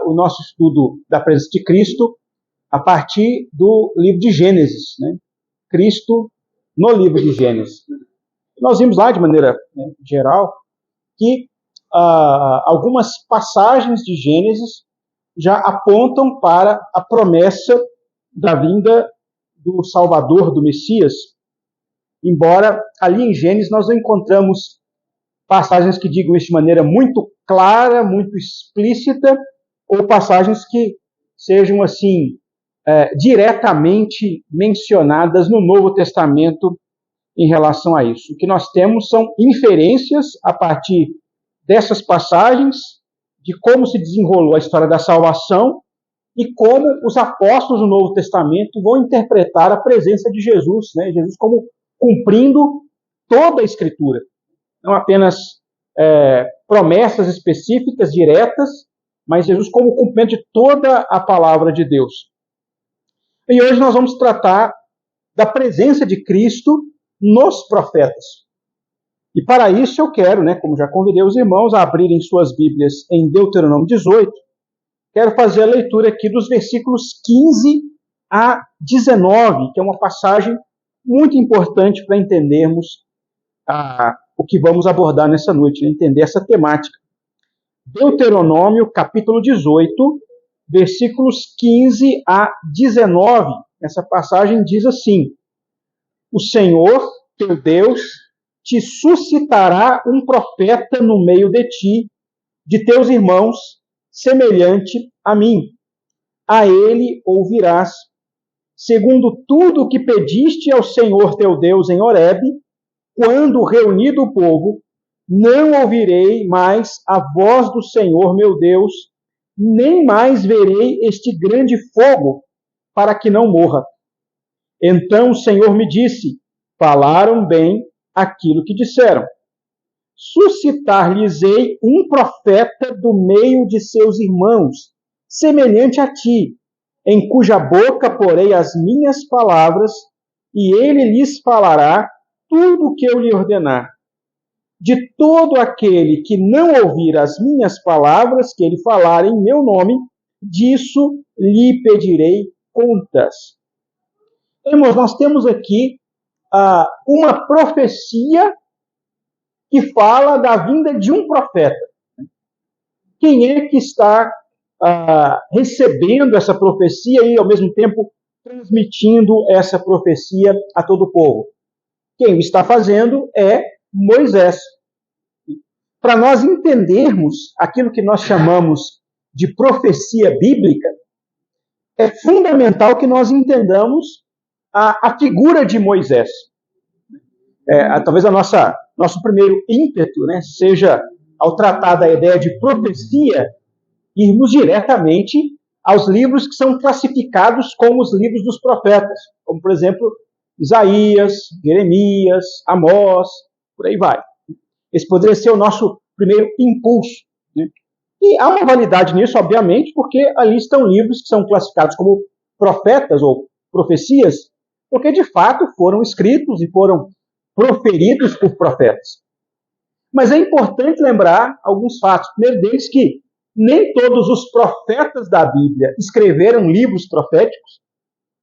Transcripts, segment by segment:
o nosso estudo da presença de Cristo a partir do livro de Gênesis, né? Cristo no livro de Gênesis. Nós vimos lá, de maneira geral, que algumas passagens de Gênesis já apontam para a promessa da vinda do Salvador, do Messias, embora ali em Gênesis nós não encontramos passagens que digam isso de maneira muito clara, muito explícita, ou passagens que sejam assim diretamente mencionadas no Novo Testamento em relação a isso. O que nós temos são inferências a partir dessas passagens de como se desenrolou a história da salvação e como os apóstolos do Novo Testamento vão interpretar a presença de Jesus, né? Jesus como cumprindo toda a Escritura. Não apenas promessas específicas, diretas, mas Jesus como cumprimento de toda a palavra de Deus. E hoje nós vamos tratar da presença de Cristo nos profetas. E para isso eu quero, como já convidei os irmãos a abrirem suas Bíblias em Deuteronômio 18, quero fazer a leitura aqui dos versículos 15 a 19, que é uma passagem muito importante para entendermos o que vamos abordar nessa noite, entender essa temática. Deuteronômio, capítulo 18, versículos 15 a 19. Essa passagem diz assim: O Senhor, teu Deus, te suscitará um profeta no meio de ti, de teus irmãos, semelhante a mim. A ele ouvirás, segundo tudo o que pediste ao Senhor teu Deus em Horebe, quando reunido o povo, não ouvirei mais a voz do Senhor meu Deus, nem mais verei este grande fogo, para que não morra. Então o Senhor me disse: falaram bem aquilo que disseram. Suscitar-lhes-ei um profeta do meio de seus irmãos, semelhante a ti, em cuja boca porei as minhas palavras, e ele lhes falará tudo o que eu lhe ordenar. De todo aquele que não ouvir as minhas palavras, que ele falar em meu nome, disso lhe pedirei contas. Irmãos, nós temos aqui uma profecia que fala da vinda de um profeta. Quem é que está recebendo essa profecia e, ao mesmo tempo, transmitindo essa profecia a todo o povo? Quem o está fazendo é Moisés. Para nós entendermos aquilo que nós chamamos de profecia bíblica, é fundamental que nós entendamos a figura de Moisés. Talvez nosso primeiro ímpeto seja, ao tratar da ideia de profecia, irmos diretamente aos livros que são classificados como os livros dos profetas, como, por exemplo, Isaías, Jeremias, Amós, por aí vai. Esse poderia ser o nosso primeiro impulso. E há uma validade nisso, obviamente, porque ali estão livros que são classificados como profetas ou profecias, porque de fato foram escritos e foram proferidos por profetas. Mas é importante lembrar alguns fatos. Primeiro deles que nem todos os profetas da Bíblia escreveram livros proféticos.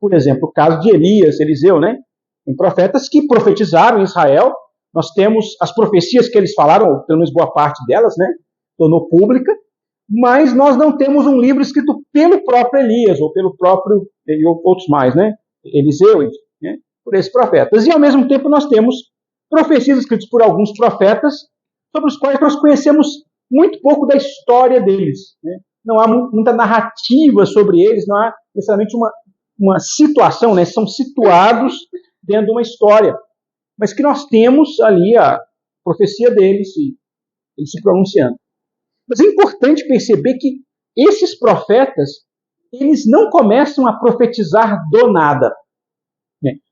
Por exemplo, o caso de Elias, Eliseu, Tem profetas que profetizaram em Israel. Nós temos as profecias que eles falaram, ou pelo menos boa parte delas, tornou pública, mas nós não temos um livro escrito pelo próprio Elias, ou pelo próprio, e outros mais, Eliseu, por esses profetas. E ao mesmo tempo nós temos profecias escritas por alguns profetas, sobre os quais nós conhecemos muito pouco da história deles. Não há muita narrativa sobre eles, não há necessariamente uma situação, são situados dentro de uma história. Mas que nós temos ali a profecia deles, eles se pronunciando. Mas é importante perceber que esses profetas, eles não começam a profetizar do nada.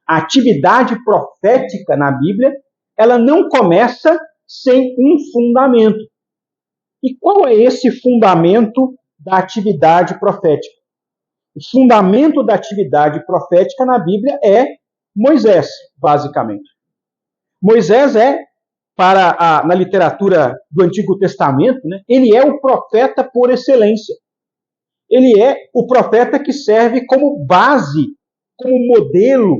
A atividade profética na Bíblia, ela não começa sem um fundamento. E qual é esse fundamento da atividade profética? O fundamento da atividade profética na Bíblia é Moisés, basicamente. Moisés na literatura do Antigo Testamento, ele é o profeta por excelência. Ele é o profeta que serve como base, como modelo,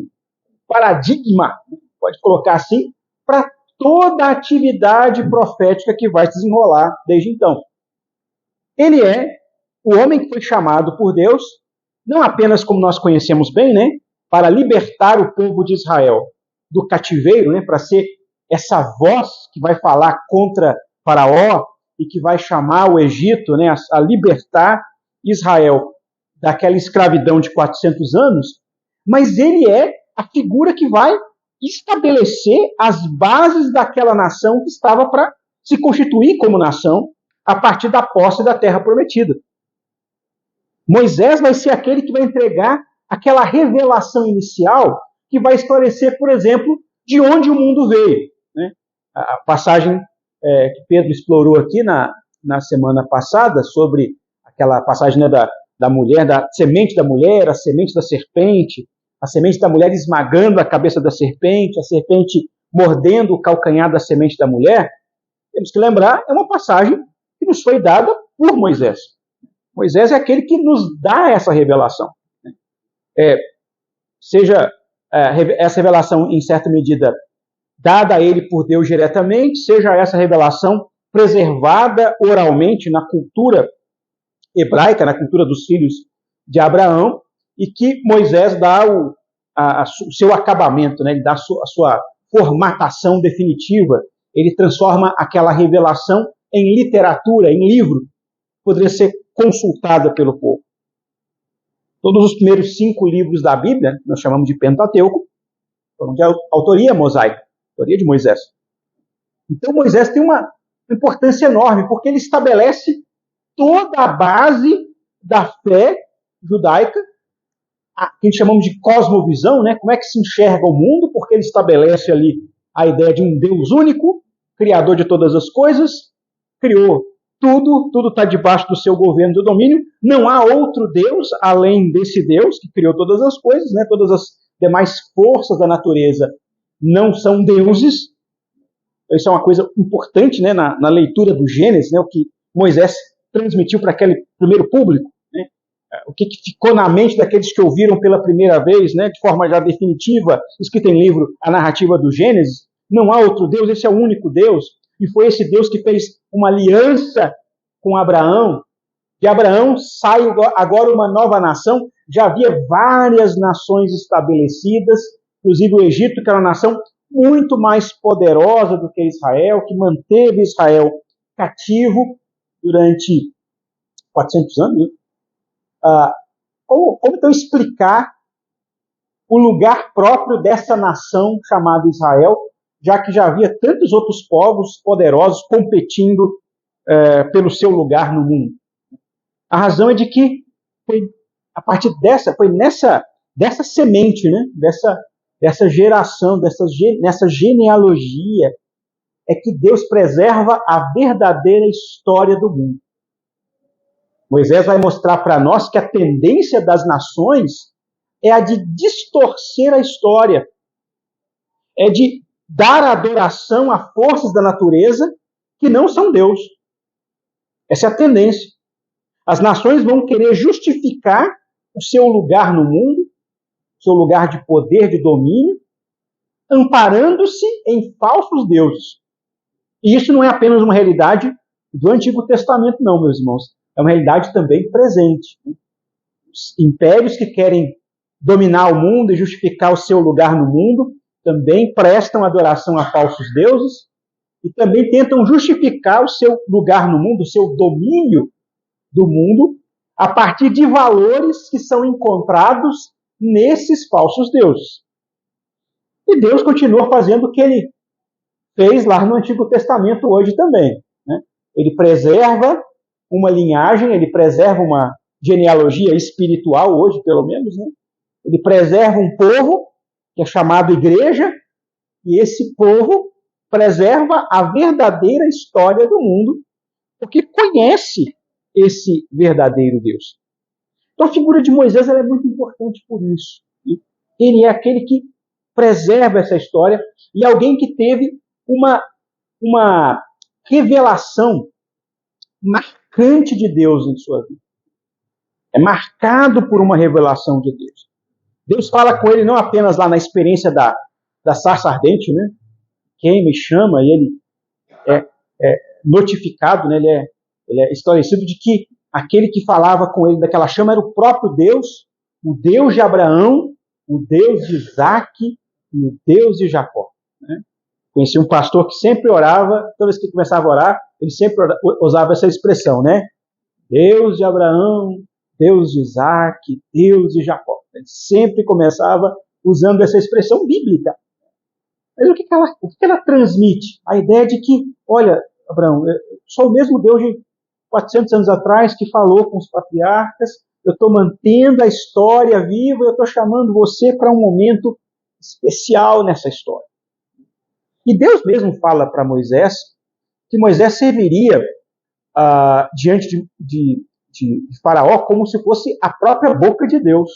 paradigma, pode colocar assim, para toda a atividade profética que vai se desenrolar desde então. Ele é o homem que foi chamado por Deus, não apenas como nós conhecemos bem, né, para libertar o povo de Israel do cativeiro, né, para ser essa voz que vai falar contra Faraó e que vai chamar o Egito, né, a libertar Israel daquela escravidão de 400 anos, mas ele é a figura que vai estabelecer as bases daquela nação que estava para se constituir como nação a partir da posse da terra prometida. Moisés vai ser aquele que vai entregar aquela revelação inicial que vai esclarecer, por exemplo, de onde o mundo veio. Né? A passagem que Pedro explorou aqui na semana passada, sobre aquela passagem, né, da mulher, da semente da mulher, a semente da serpente, a semente da mulher esmagando a cabeça da serpente, a serpente mordendo o calcanhar da semente da mulher, temos que lembrar, é uma passagem que nos foi dada por Moisés. Moisés é aquele que nos dá essa revelação. Seja essa revelação, em certa medida, dada a ele por Deus diretamente, seja essa revelação preservada oralmente na cultura hebraica, na cultura dos filhos de Abraão, e que Moisés dá o seu acabamento, né? Ele dá a sua formatação definitiva, ele transforma aquela revelação em literatura, em livro, poderia ser consultada pelo povo. Todos os primeiros 5 livros da Bíblia, nós chamamos de Pentateuco, foram de autoria mosaica, autoria de Moisés. Então Moisés tem uma importância enorme, porque ele estabelece toda a base da fé judaica, que chamamos de cosmovisão, né? Como é que se enxerga o mundo, porque ele estabelece ali a ideia de um Deus único, criador de todas as coisas, criou tudo está debaixo do seu governo, do domínio, não há outro Deus além desse Deus que criou todas as coisas, né? Todas as demais forças da natureza não são deuses. Isso é uma coisa importante, né, na leitura do Gênesis, né, o que Moisés transmitiu para aquele primeiro público, né, o que ficou na mente daqueles que ouviram pela primeira vez, né, de forma já definitiva, escrita em livro, a narrativa do Gênesis. Não há outro Deus, esse é o único Deus, e foi esse Deus que fez uma aliança com Abraão. De Abraão sai agora uma nova nação. Já havia várias nações estabelecidas, inclusive o Egito, que era uma nação muito mais poderosa do que Israel, que manteve Israel cativo durante 400 anos. Né? Como então explicar o lugar próprio dessa nação chamada Israel, já que já havia tantos outros povos poderosos competindo pelo seu lugar no mundo? A razão é de que foi a partir dessa semente, né, dessa geração, nessa genealogia, é que Deus preserva a verdadeira história do mundo. Moisés vai mostrar para nós que a tendência das nações é a de distorcer a história, é de dar adoração a forças da natureza que não são Deus. Essa é a tendência. As nações vão querer justificar o seu lugar no mundo, seu lugar de poder, de domínio, amparando-se em falsos deuses. E isso não é apenas uma realidade do Antigo Testamento, não, meus irmãos. É uma realidade também presente. Os impérios que querem dominar o mundo e justificar o seu lugar no mundo também prestam adoração a falsos deuses e também tentam justificar o seu lugar no mundo, o seu domínio do mundo, a partir de valores que são encontrados nesses falsos deuses. E Deus continua fazendo o que ele fez lá no Antigo Testamento hoje também. Né? Ele preserva uma linhagem, ele preserva uma genealogia espiritual hoje, pelo menos. Né? Ele preserva um povo, que é chamado igreja, e esse povo preserva a verdadeira história do mundo, porque conhece esse verdadeiro Deus. Então a figura de Moisés é muito importante por isso. Ele é aquele que preserva essa história e alguém que teve uma revelação marcante de Deus em sua vida. É marcado por uma revelação de Deus. Deus fala com ele não apenas lá na experiência da sarça ardente, né? Quem me chama, e ele é notificado, né? Ele é esclarecido de que aquele que falava com ele daquela chama era o próprio Deus, o Deus de Abraão, o Deus de Isaac e o Deus de Jacó. Né? Conheci um pastor que sempre orava, toda vez que começava a orar, ele sempre usava essa expressão, né? Deus de Abraão, Deus de Isaac, Deus de Jacó. Ele sempre começava usando essa expressão bíblica. Mas o que ela transmite? A ideia de que, olha, Abraão, eu sou o mesmo Deus de 400 anos atrás que falou com os patriarcas, eu estou mantendo a história viva, eu estou chamando você para um momento especial nessa história. E Deus mesmo fala para Moisés que Moisés serviria diante de Faraó como se fosse a própria boca de Deus.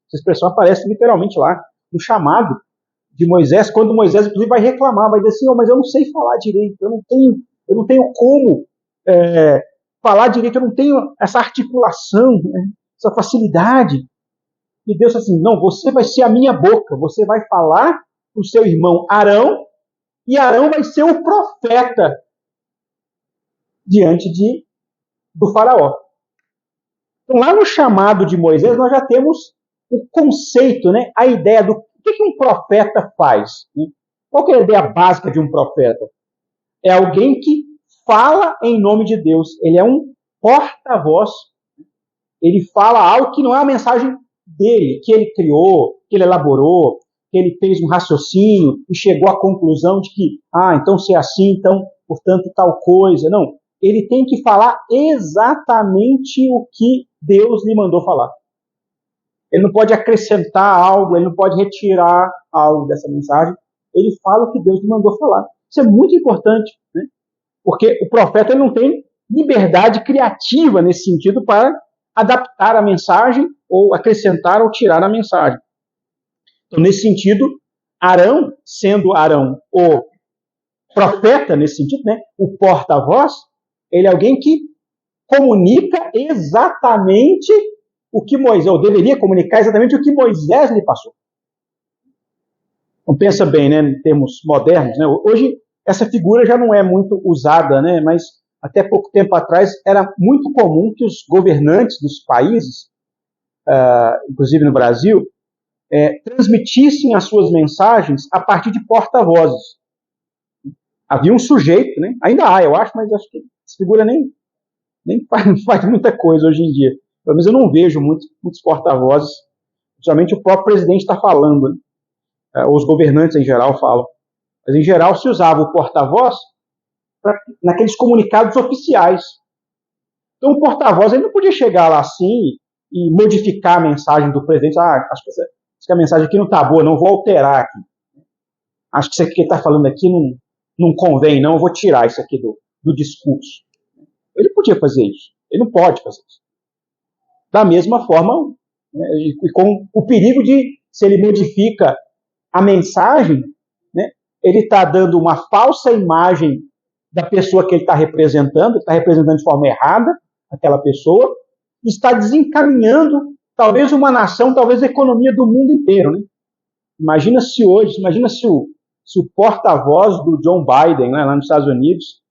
Essa expressão aparece literalmente lá, no chamado de Moisés, quando Moisés inclusive vai reclamar, vai dizer assim, mas eu não sei falar direito, eu não tenho como falar direito, eu não tenho essa articulação, né, essa facilidade. E Deus assim, não, você vai ser a minha boca, você vai falar para o seu irmão Arão, e Arão vai ser o profeta diante do Faraó. Então, lá no chamado de Moisés, nós já temos o conceito, né, a ideia do que um profeta faz. Né? Qual que é a ideia básica de um profeta? É alguém que fala em nome de Deus. Ele é um porta-voz. Ele fala algo que não é a mensagem dele, que ele criou, que ele elaborou, que ele fez um raciocínio e chegou à conclusão de que, então se é assim, então, portanto, tal coisa. Não. Ele tem que falar exatamente o que Deus lhe mandou falar. Ele não pode acrescentar algo, ele não pode retirar algo dessa mensagem. Ele fala o que Deus lhe mandou falar. Isso é muito importante, né? Porque o profeta ele não tem liberdade criativa nesse sentido para adaptar a mensagem ou acrescentar ou tirar a mensagem. Então, nesse sentido, Arão, sendo Arão o profeta, nesse sentido, né, o porta-voz, ele é alguém que comunica exatamente o que Moisés, ou deveria comunicar exatamente o que Moisés lhe passou. Então pensa bem, né, em termos modernos, né, hoje essa figura já não é muito usada, né, mas até pouco tempo atrás era muito comum que os governantes dos países, inclusive no Brasil, transmitissem as suas mensagens a partir de porta-vozes. Havia um sujeito, né, ainda há, eu acho, mas acho que essa figura nem faz muita coisa hoje em dia. Pelo menos eu não vejo muitos porta-vozes, principalmente o próprio presidente está falando, né? Os governantes em geral falam. Mas em geral se usava o porta-voz naqueles comunicados oficiais. Então o porta-voz ele não podia chegar lá assim e modificar a mensagem do presidente. Acho que a mensagem aqui não está boa, não vou alterar aqui. Acho que isso aqui que ele está falando aqui não convém, não, eu vou tirar isso aqui do discurso. Ele podia fazer isso, ele não pode fazer isso. Da mesma forma, né, e com o perigo de, se ele modifica a mensagem, né, ele está dando uma falsa imagem da pessoa que ele está representando de forma errada aquela pessoa, e está desencaminhando talvez uma nação, talvez a economia do mundo inteiro. Né? Imagina se o porta-voz do John Biden, né, lá nos Estados Unidos,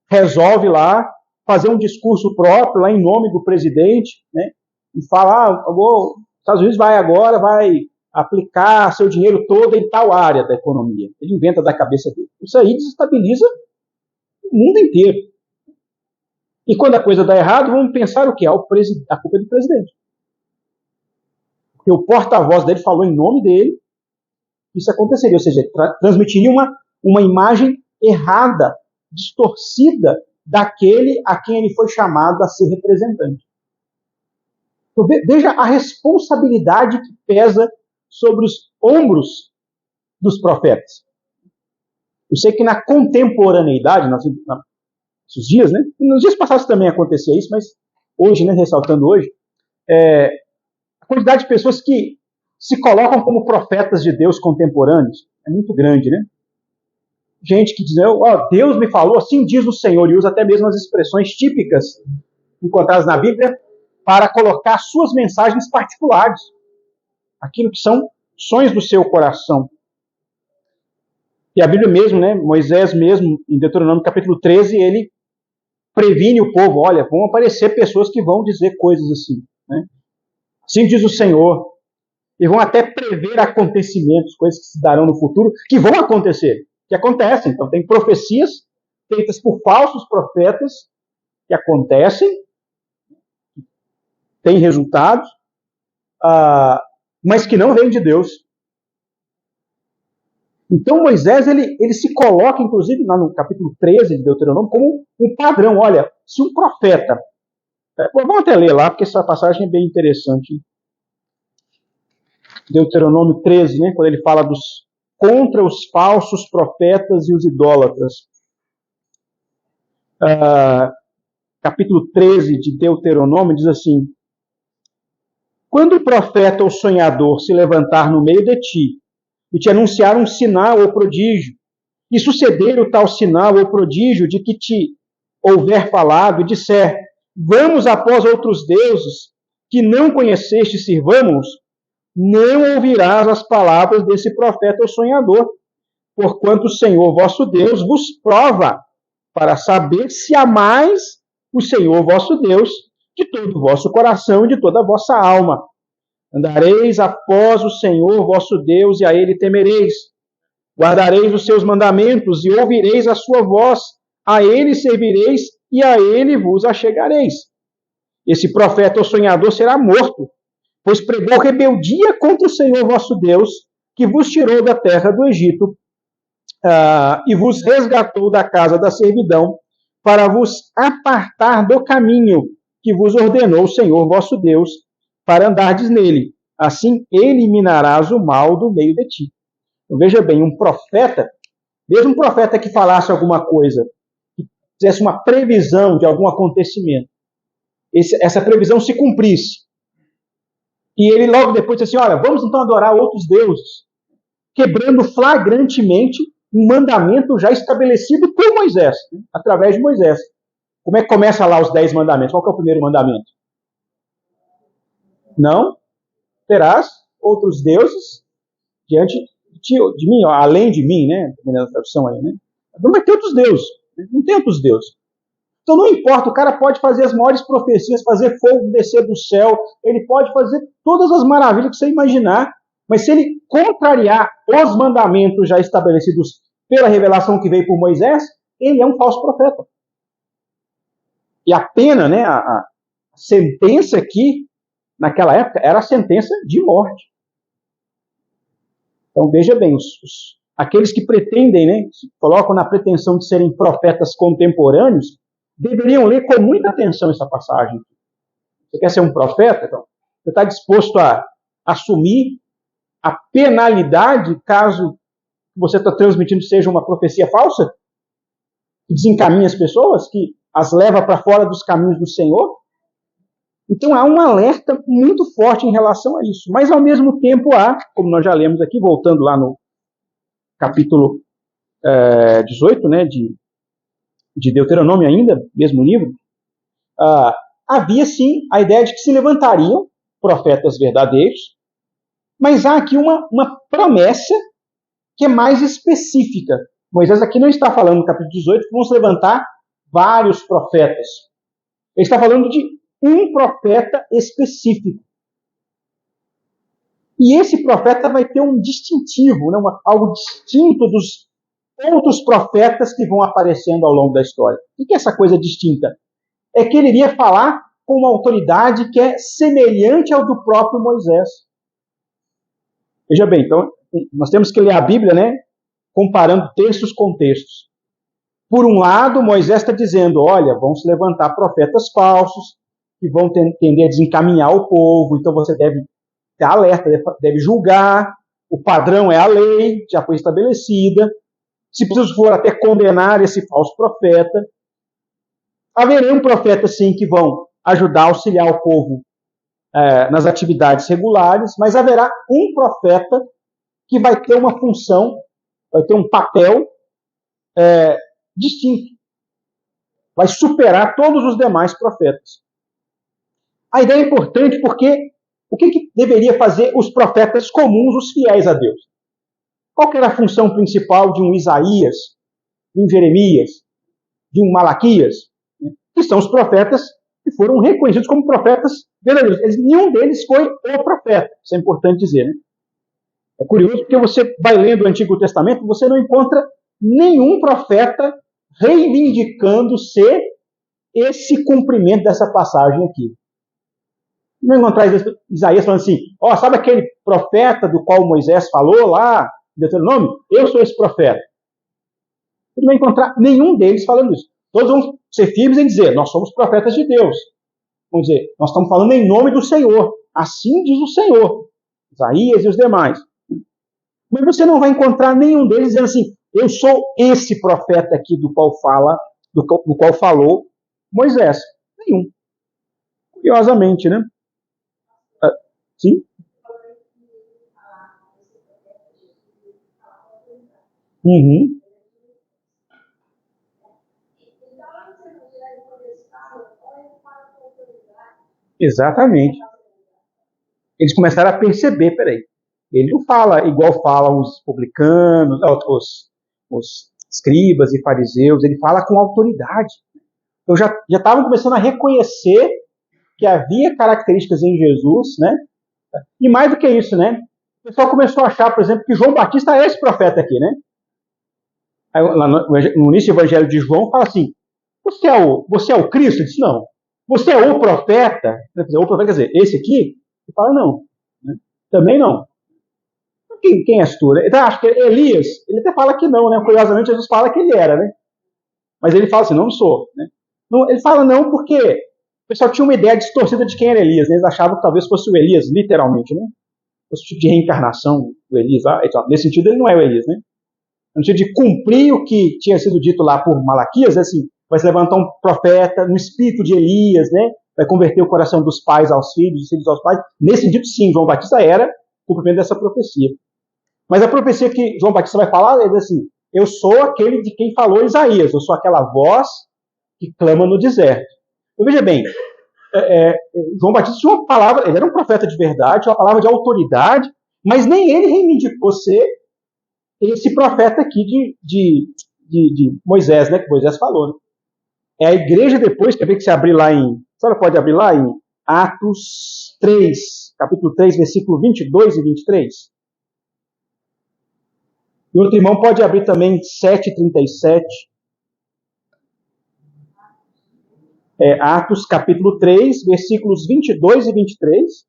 resolve lá fazer um discurso próprio lá em nome do presidente, né, e fala, os Estados Unidos vai aplicar seu dinheiro todo em tal área da economia. Ele inventa da cabeça dele. Isso aí desestabiliza o mundo inteiro. E quando a coisa dá errado, vamos pensar o quê? A culpa é do presidente. Porque o porta-voz dele falou em nome dele, isso aconteceria, ou seja, transmitiria uma imagem errada, distorcida daquele a quem ele foi chamado a ser representante. Então, veja a responsabilidade que pesa sobre os ombros dos profetas. Eu sei que na contemporaneidade, nesses dias, né, nos dias passados também acontecia isso, mas hoje, né, ressaltando hoje, a quantidade de pessoas que se colocam como profetas de Deus contemporâneos é muito grande, né? Gente que diz, Deus me falou, assim diz o Senhor, e usa até mesmo as expressões típicas encontradas na Bíblia, para colocar suas mensagens particulares, aquilo que são sonhos do seu coração. E a Bíblia mesmo, né, Moisés mesmo, em Deuteronômio capítulo 13, ele previne o povo, olha, vão aparecer pessoas que vão dizer coisas assim, né? Assim diz o Senhor, e vão até prever acontecimentos, coisas que se darão no futuro, que vão acontecer, que acontecem. Então tem profecias feitas por falsos profetas que acontecem, têm resultados, mas que não vêm de Deus. Então Moisés, ele se coloca, inclusive, no capítulo 13 de Deuteronômio, como um padrão. Olha, se um profeta... Vamos até ler lá, porque essa passagem é bem interessante. Deuteronômio 13, né, quando ele fala contra os falsos profetas e os idólatras. Capítulo 13 de Deuteronômio diz assim: quando o profeta ou sonhador se levantar no meio de ti, e te anunciar um sinal ou prodígio, e suceder o tal sinal ou prodígio de que te houver falado, e disser, vamos após outros deuses, que não conheceste, sirvamos, não ouvirás as palavras desse profeta ou sonhador, porquanto o Senhor vosso Deus vos prova, para saber se amais o Senhor vosso Deus de todo o vosso coração e de toda a vossa alma. Andareis após o Senhor vosso Deus, e a ele temereis. Guardareis os seus mandamentos, e ouvireis a sua voz. A ele servireis, e a ele vos achegareis. Esse profeta ou sonhador será morto, pois pregou rebeldia contra o Senhor vosso Deus, que vos tirou da terra do Egito, e vos resgatou da casa da servidão, para vos apartar do caminho que vos ordenou o Senhor vosso Deus, para andardes nele. Assim eliminarás o mal do meio de ti. Então, veja bem, um profeta, mesmo um profeta que falasse alguma coisa, que fizesse uma previsão de algum acontecimento, essa previsão se cumprisse, e ele logo depois disse assim, olha, vamos então adorar outros deuses, quebrando flagrantemente um mandamento já estabelecido por Moisés, né, através de Moisés. Como é que começa lá os 10 mandamentos? Qual que é o primeiro mandamento? Não terás outros deuses diante de mim, além de mim, né? Na tradução aí, né? Não vai ter outros deuses. Não tem outros deuses. Então não importa, o cara pode fazer as maiores profecias, fazer fogo descer do céu, ele pode fazer todas as maravilhas que você imaginar, mas se ele contrariar os mandamentos já estabelecidos pela revelação que veio por Moisés, ele é um falso profeta. E a pena, né? A sentença aqui, naquela época, era a sentença de morte. Então, veja bem, aqueles que pretendem, né, se colocam na pretensão de serem profetas contemporâneos, deveriam ler com muita atenção essa passagem. Você quer ser um profeta? Então, você está disposto a assumir a penalidade caso você está transmitindo seja uma profecia falsa? Que desencaminha as pessoas? Que as leva para fora dos caminhos do Senhor? Então há um alerta muito forte em relação a isso. Mas ao mesmo tempo há, como nós já lemos aqui, voltando lá no capítulo 18, né, de Deuteronômio ainda, mesmo livro, havia sim a ideia de que se levantariam profetas verdadeiros, mas há aqui uma promessa que é mais específica. Moisés aqui não está falando no capítulo 18 que vão se levantar vários profetas. Ele está falando de um profeta específico. E esse profeta vai ter um distintivo, né, algo distinto dos outros profetas que vão aparecendo ao longo da história. O que é essa coisa distinta? É que ele iria falar com uma autoridade que é semelhante ao do próprio Moisés. Veja bem, então, nós temos que ler a Bíblia, né, comparando textos com textos. Por um lado, Moisés está dizendo, olha, vão se levantar profetas falsos, que vão tender a desencaminhar o povo, então você deve estar alerta, deve julgar, o padrão é a lei, já foi estabelecida, se preciso for até condenar esse falso profeta. Haverá profetas, sim, que vão ajudar a auxiliar o povo nas atividades regulares, mas haverá um profeta que vai ter uma função, vai ter um papel distinto, vai superar todos os demais profetas. A ideia é importante porque o que deveria fazer os profetas comuns, os fiéis a Deus? Qual que era a função principal de um Isaías, de um Jeremias, de um Malaquias? Que são os profetas que foram reconhecidos como profetas verdadeiros. Nenhum deles foi o profeta, isso é importante dizer, né? É curioso porque você vai lendo o Antigo Testamento, você não encontra nenhum profeta reivindicando ser esse cumprimento dessa passagem aqui. Não encontrar Isaías falando assim, sabe aquele profeta do qual Moisés falou lá, em Deuteronômio? Eu sou esse profeta. Você não vai encontrar nenhum deles falando isso. Todos vão ser firmes em dizer, nós somos profetas de Deus. Vamos dizer, nós estamos falando em nome do Senhor. Assim diz o Senhor. Isaías e os demais. Mas você não vai encontrar nenhum deles dizendo assim, eu sou esse profeta aqui do qual falou Moisés. Nenhum. Curiosamente, né? Sim? Uhum. Exatamente. Eles começaram a perceber, peraí, ele não fala igual falam os publicanos, os escribas e fariseus, ele fala com autoridade. Então já estavam começando a reconhecer que havia características em Jesus, né? E mais do que isso, né? O pessoal começou a achar, por exemplo, que João Batista é esse profeta aqui, né? Aí, lá no início do Evangelho de João, fala assim, você é o Cristo? Ele disse, não. Você é o profeta? O profeta quer dizer, esse aqui? Ele fala, não. Né? Também não. Quem és tu? Então, acho que Elias, ele até fala que não, né? Curiosamente, Jesus fala que ele era, né? Mas ele fala assim, não sou. Né? Não, ele fala não porque o pessoal tinha uma ideia distorcida de quem era Elias, né? Eles achavam que talvez fosse o Elias, literalmente, né? Fosse o tipo de reencarnação do Elias. Nesse sentido, ele não é o Elias, né? No sentido de cumprir o que tinha sido dito lá por Malaquias, assim, vai se levantar um profeta no espírito de Elias, né? Vai converter o coração dos pais aos filhos, dos filhos aos pais. Nesse sentido, sim, João Batista era o cumprimento dessa profecia. Mas a profecia que João Batista vai falar é assim, eu sou aquele de quem falou Isaías, eu sou aquela voz que clama no deserto. Então, veja bem, João Batista tinha uma palavra, ele era um profeta de verdade, uma palavra de autoridade, mas nem ele reivindicou ser esse profeta aqui de Moisés, né, que Moisés falou. Né? É a igreja depois, quer ver que você abrir lá a senhora pode abrir lá em Atos 3, capítulo 3, versículo 22 e 23? E outro irmão pode abrir também 7:37. Atos capítulo 3, versículos 22 e 23.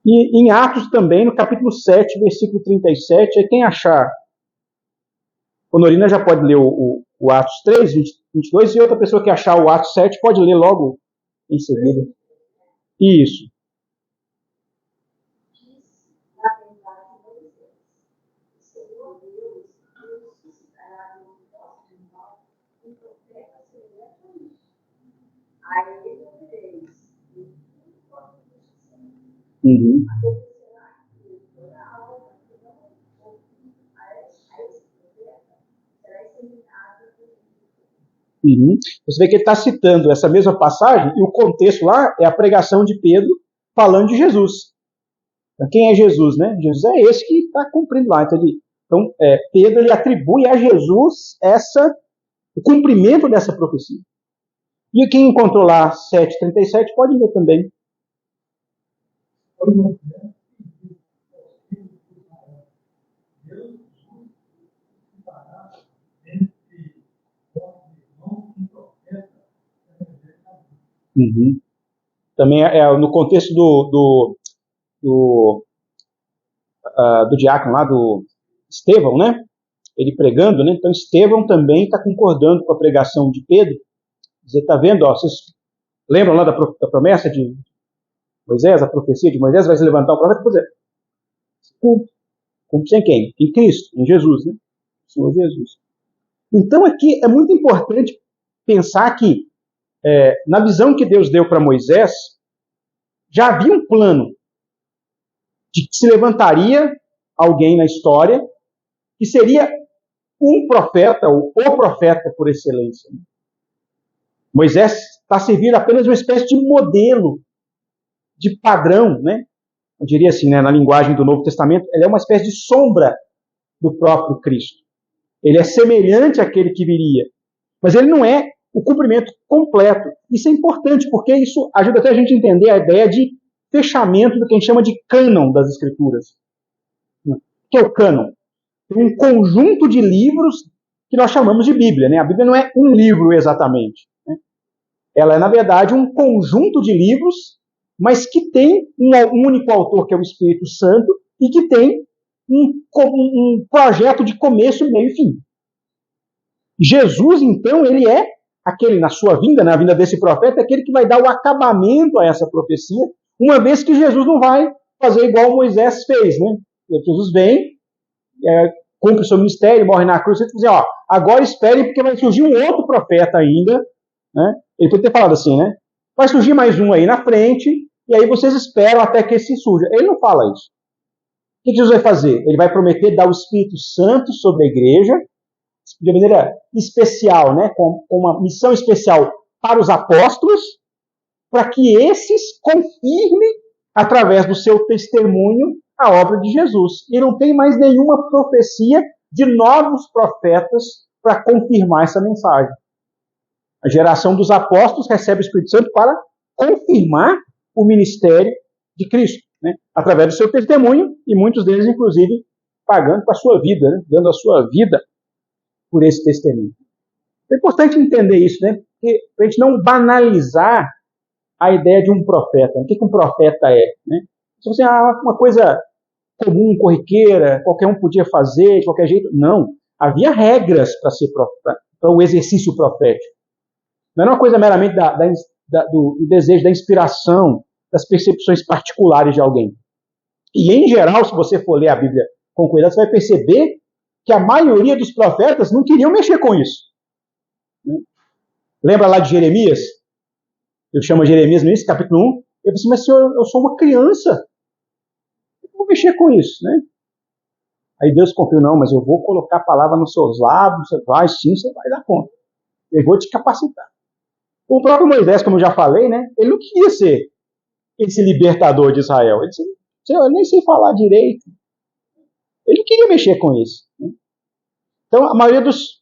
E em Atos também, no capítulo 7, versículo 37. Aí quem achar, Honorina já pode ler o Atos 3, 22, e outra pessoa que achar o Atos 7 pode ler logo em seguida. Isso. Uhum. Uhum. Você vê que ele está citando essa mesma passagem e o contexto lá é a pregação de Pedro falando de Jesus. Então, quem é Jesus, né? Jesus é esse que está cumprindo lá. Então, Pedro ele atribui a Jesus o cumprimento dessa profecia. E quem encontrou lá 7:37 pode ver também. Uhum. Também no contexto do diácono lá, do Estevão, né? Ele pregando, né? Então Estevão também está concordando com a pregação de Pedro. Você está vendo, vocês lembram lá da promessa de Moisés, a profecia de Moisés, vai se levantar o profeta? Pois é. Cumpre em quem? Em Cristo, em Jesus, né? O Senhor Jesus. Então aqui é muito importante pensar que na visão que Deus deu para Moisés, já havia um plano de que se levantaria alguém na história que seria um profeta, ou o profeta por excelência. Moisés está servindo apenas de uma espécie de modelo, de padrão, né? Eu diria assim, né, na linguagem do Novo Testamento, ele é uma espécie de sombra do próprio Cristo. Ele é semelhante àquele que viria, mas ele não é o cumprimento completo. Isso é importante, porque isso ajuda até a gente a entender a ideia de fechamento do que a gente chama de cânon das Escrituras. O que é o cânon? Tem um conjunto de livros que nós chamamos de Bíblia, né? A Bíblia não é um livro exatamente, né? Ela é, na verdade, um conjunto de livros, mas que tem um único autor, que é o Espírito Santo, e que tem um projeto de começo, meio e fim. Jesus, então, ele é aquele, na sua vinda, na vinda desse profeta, aquele que vai dar o acabamento a essa profecia, uma vez que Jesus não vai fazer igual Moisés fez, né? Jesus vem, cumpre o seu ministério, morre na cruz, e diz, ó, agora espere porque vai surgir um outro profeta ainda, né? Ele pode ter falado assim, né? Vai surgir mais um aí na frente, e aí vocês esperam até que esse surja. Ele não fala isso. O que Jesus vai fazer? Ele vai prometer dar o Espírito Santo sobre a igreja, de maneira especial, né? Com uma missão especial para os apóstolos, para que esses confirmem, através do seu testemunho, a obra de Jesus. E não tem mais nenhuma profecia de novos profetas para confirmar essa mensagem. A geração dos apóstolos recebe o Espírito Santo para confirmar o ministério de Cristo, né? Através do seu testemunho, e muitos deles, inclusive, pagando com a sua vida, né? Dando a sua vida por esse testemunho. É importante entender isso, né? Para a gente não banalizar a ideia de um profeta. O que um profeta é? Né? Se você uma coisa comum, corriqueira, qualquer um podia fazer, de qualquer jeito. Não. Havia regras para o exercício profético. Não era uma coisa meramente do desejo, da inspiração, das percepções particulares de alguém. E, em geral, se você for ler a Bíblia com cuidado, você vai perceber que a maioria dos profetas não queriam mexer com isso. Lembra lá de Jeremias? Eu chamo Jeremias no início, capítulo 1. Eu disse, mas senhor, eu sou uma criança. Eu não vou mexer com isso, né? Aí Deus confirma, não, mas eu vou colocar a palavra nos seus lábios, você vai sim, você vai dar conta. Eu vou te capacitar. O próprio Moisés, como eu já falei, né? Ele não queria ser esse libertador de Israel. Ele disse, senhor, eu nem sei falar direito. Ele não queria mexer com isso. Né? Então, a maioria dos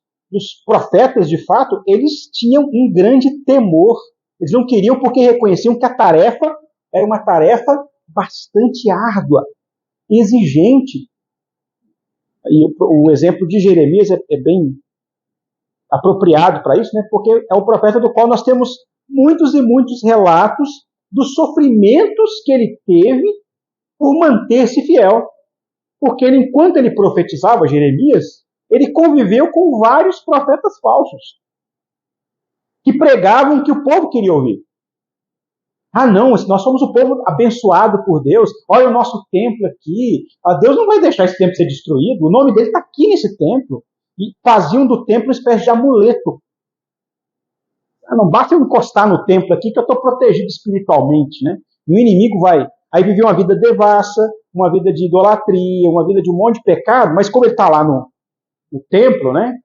profetas, de fato, eles tinham um grande temor. Eles não queriam porque reconheciam que a tarefa era uma tarefa bastante árdua, exigente. E o exemplo de Jeremias é bem apropriado para isso, né? Porque é o profeta do qual nós temos muitos e muitos relatos dos sofrimentos que ele teve por manter-se fiel. Porque enquanto ele profetizava, Jeremias, ele conviveu com vários profetas falsos que pregavam o que o povo queria ouvir. Ah, não, nós somos o povo abençoado por Deus. Olha o nosso templo aqui. Deus não vai deixar esse templo ser destruído. O nome dele está aqui nesse templo. E faziam do templo uma espécie de amuleto. Não basta eu encostar no templo aqui que eu estou protegido espiritualmente, né? E o inimigo vai... Aí viver uma vida devassa, uma vida de idolatria, uma vida de um monte de pecado, mas como ele está lá no templo, né?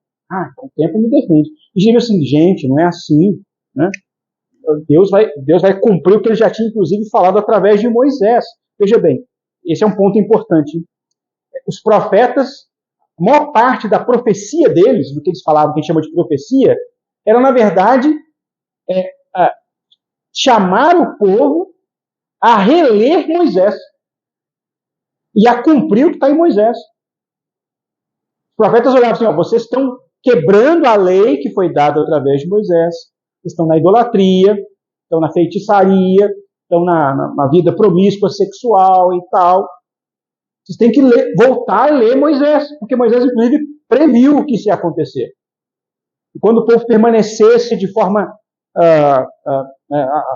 O templo me defende. E diz assim, gente, não é assim, né? Deus vai cumprir o que ele já tinha, inclusive, falado através de Moisés. Veja bem, esse é um ponto importante. Os profetas, a maior parte da profecia deles, do que eles falavam, que a gente chama de profecia, era, na verdade, chamar o povo a reler Moisés e a cumprir o que está em Moisés. Os profetas olhavam assim, vocês estão quebrando a lei que foi dada através de Moisés, vocês estão na idolatria, estão na feitiçaria, estão na vida promíscua sexual e tal. Vocês têm que voltar a ler Moisés, porque Moisés, inclusive, previu o que isso ia acontecer. E quando o povo permanecesse de forma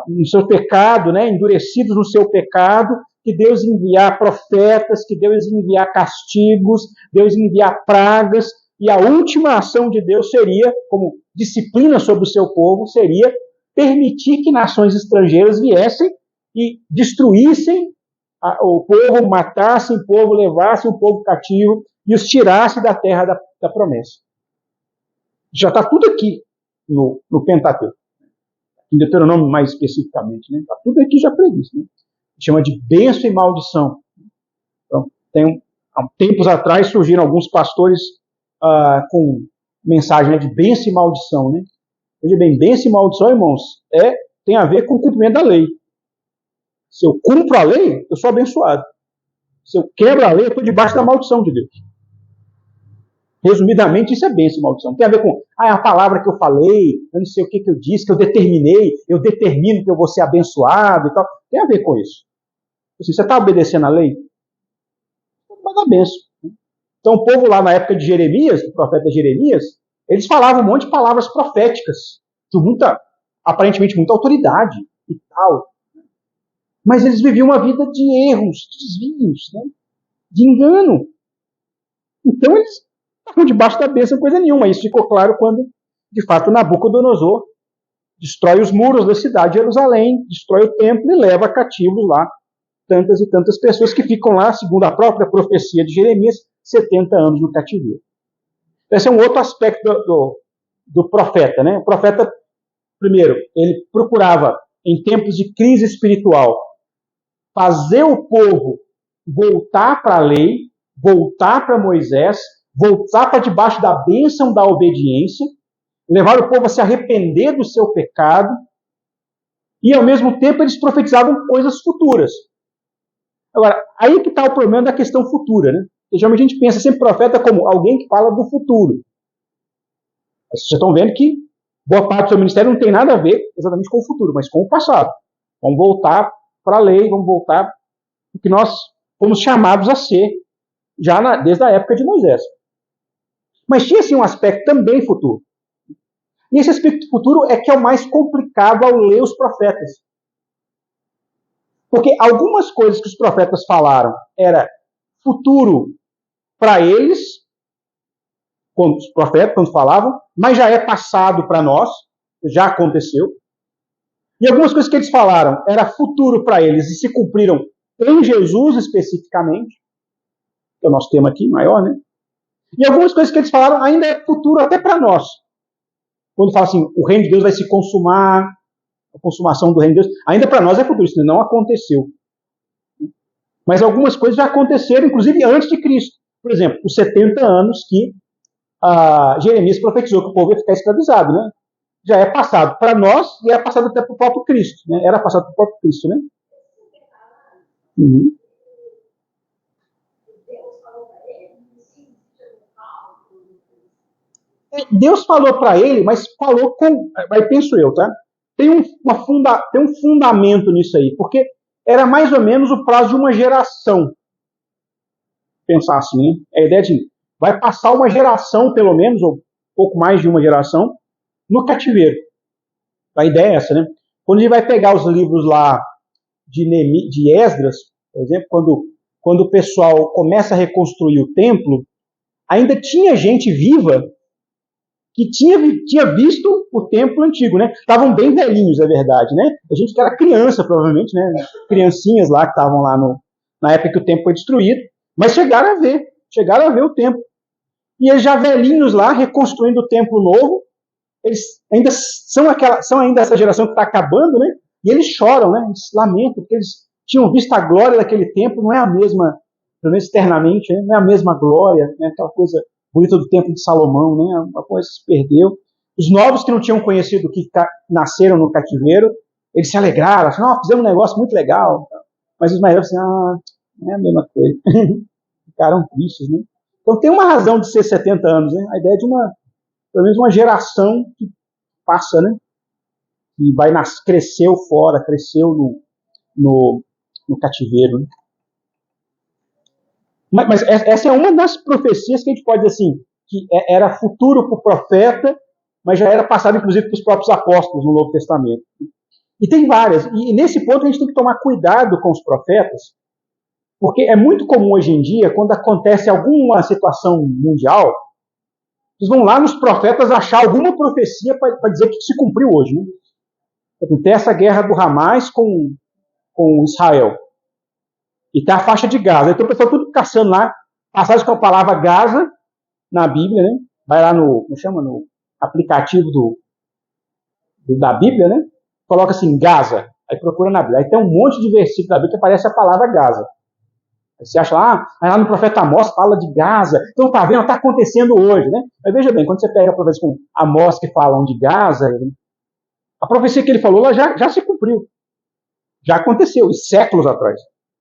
no seu pecado, né, endurecidos no seu pecado, que Deus enviar profetas, que Deus enviar castigos, Deus enviar pragas, e a última ação de Deus seria, como disciplina sobre o seu povo, seria permitir que nações estrangeiras viessem e destruíssem o povo, matassem o povo, levassem o povo cativo e os tirassem da terra da promessa. Já está tudo aqui no Pentateuco. em Deuteronômio mais especificamente, né? Está tudo aqui já previsto, né? Chama de bênção e maldição. Então, há tempos atrás surgiram alguns pastores com mensagem, né, de bênção e maldição, né? Veja bem, bênção e maldição, irmãos, tem a ver com o cumprimento da lei. Se eu cumpro a lei, eu sou abençoado. Se eu quebro a lei, eu estou debaixo da maldição de Deus. Resumidamente, isso é bênção e maldição. Tem a ver com a palavra que eu falei, eu não sei o que eu disse, que eu determinei, eu determino que eu vou ser abençoado e tal. Tem a ver com isso. Se você está obedecendo a lei, vai dar bênção. Então, o povo lá na época de Jeremias, do profeta Jeremias, eles falavam um monte de palavras proféticas, de aparentemente muita autoridade e tal. Mas eles viviam uma vida de erros, de desvios, né? De engano. Então, eles estavam debaixo da bênção, coisa nenhuma. Isso ficou claro quando, de fato, Nabucodonosor destrói os muros da cidade de Jerusalém, destrói o templo e leva cativos lá tantas e tantas pessoas que ficam lá, segundo a própria profecia de Jeremias, 70 anos no cativeiro. Esse é um outro aspecto do profeta, né? O profeta, primeiro, ele procurava, em tempos de crise espiritual, fazer o povo voltar para a lei, voltar para Moisés, voltar para debaixo da bênção da obediência, levar o povo a se arrepender do seu pecado, e ao mesmo tempo eles profetizavam coisas futuras. Agora, aí que está o problema da questão futura, né? Porque, geralmente a gente pensa sempre profeta como alguém que fala do futuro. Vocês já estão vendo que boa parte do seu ministério não tem nada a ver exatamente com o futuro, mas com o passado. Vamos voltar para a lei, vamos voltar o que nós fomos chamados a ser já desde a época de Moisés. Mas tinha assim um aspecto também futuro. E esse aspecto futuro é que é o mais complicado ao ler os profetas. Porque algumas coisas que os profetas falaram era futuro para eles, quando os profetas quando falavam, mas já é passado para nós, já aconteceu. E algumas coisas que eles falaram era futuro para eles e se cumpriram em Jesus especificamente, que é o nosso tema aqui maior, né? E algumas coisas que eles falaram ainda é futuro até para nós. Quando fala assim, o reino de Deus vai se consumar, a consumação do reino de Deus, ainda para nós é futuro, isso não aconteceu. Mas algumas coisas já aconteceram, inclusive antes de Cristo. Por exemplo, os 70 anos que Jeremias profetizou que o povo ia ficar escravizado, né? Já é passado para nós e é passado até para o próprio Cristo, né? Era passado para o próprio Cristo, né? Uhum. Deus falou para ele, mas falou com... Aí penso eu, tá? Tem um fundamento nisso aí, porque era mais ou menos o prazo de uma geração. Pensar assim, né? A ideia de vai passar uma geração, pelo menos, ou pouco mais de uma geração, no cativeiro. A ideia é essa, né? Quando a gente vai pegar os livros lá de Esdras, por exemplo, quando o pessoal começa a reconstruir o templo, ainda tinha gente viva que tinha visto o templo antigo, né? Estavam bem velhinhos, é verdade, né? A gente que era criança, provavelmente, né? Criancinhas lá que estavam lá na época que o templo foi destruído, mas chegaram a ver o templo. E eles já velhinhos lá, reconstruindo o templo novo, eles ainda são ainda essa geração que está acabando, né? E eles choram, né? Eles lamentam, porque eles tinham visto a glória daquele templo, não é a mesma, pelo menos externamente, né? Não é a mesma glória, né? Aquela coisa bonita do templo de Salomão, né? Uma coisa se perdeu. Os novos que não tinham conhecido, que nasceram no cativeiro, eles se alegraram, falaram, fizemos um negócio muito legal. Mas os mais velhos assim, não é a mesma coisa. Ficaram tristes, né? Então tem uma razão de ser 70 anos, né? A ideia de pelo menos uma geração que passa, né? E cresceu fora, cresceu no cativeiro. Né? Mas essa é uma das profecias que a gente pode dizer assim, que era futuro para o profeta, mas já era passado inclusive para os próprios apóstolos no Novo Testamento. E tem várias. E nesse ponto a gente tem que tomar cuidado com os profetas, porque é muito comum hoje em dia, quando acontece alguma situação mundial, eles vão lá nos profetas achar alguma profecia para dizer que se cumpriu hoje. Né? Tem essa guerra do Hamas com Israel. E tem a faixa de Gaza. Então o pessoal tudo caçando lá, passagem com a palavra Gaza na Bíblia, né? Vai lá no aplicativo da Bíblia, né? coloca assim, Gaza, aí procura na Bíblia. Aí tem um monte de versículo da Bíblia que aparece a palavra Gaza. Aí você acha lá no profeta Amós fala de Gaza. Então tá vendo, tá acontecendo hoje, né? Mas veja bem, quando você pega profetas com Amós que falam de Gaza, a profecia que ele falou lá já se cumpriu. Já aconteceu, e séculos atrás.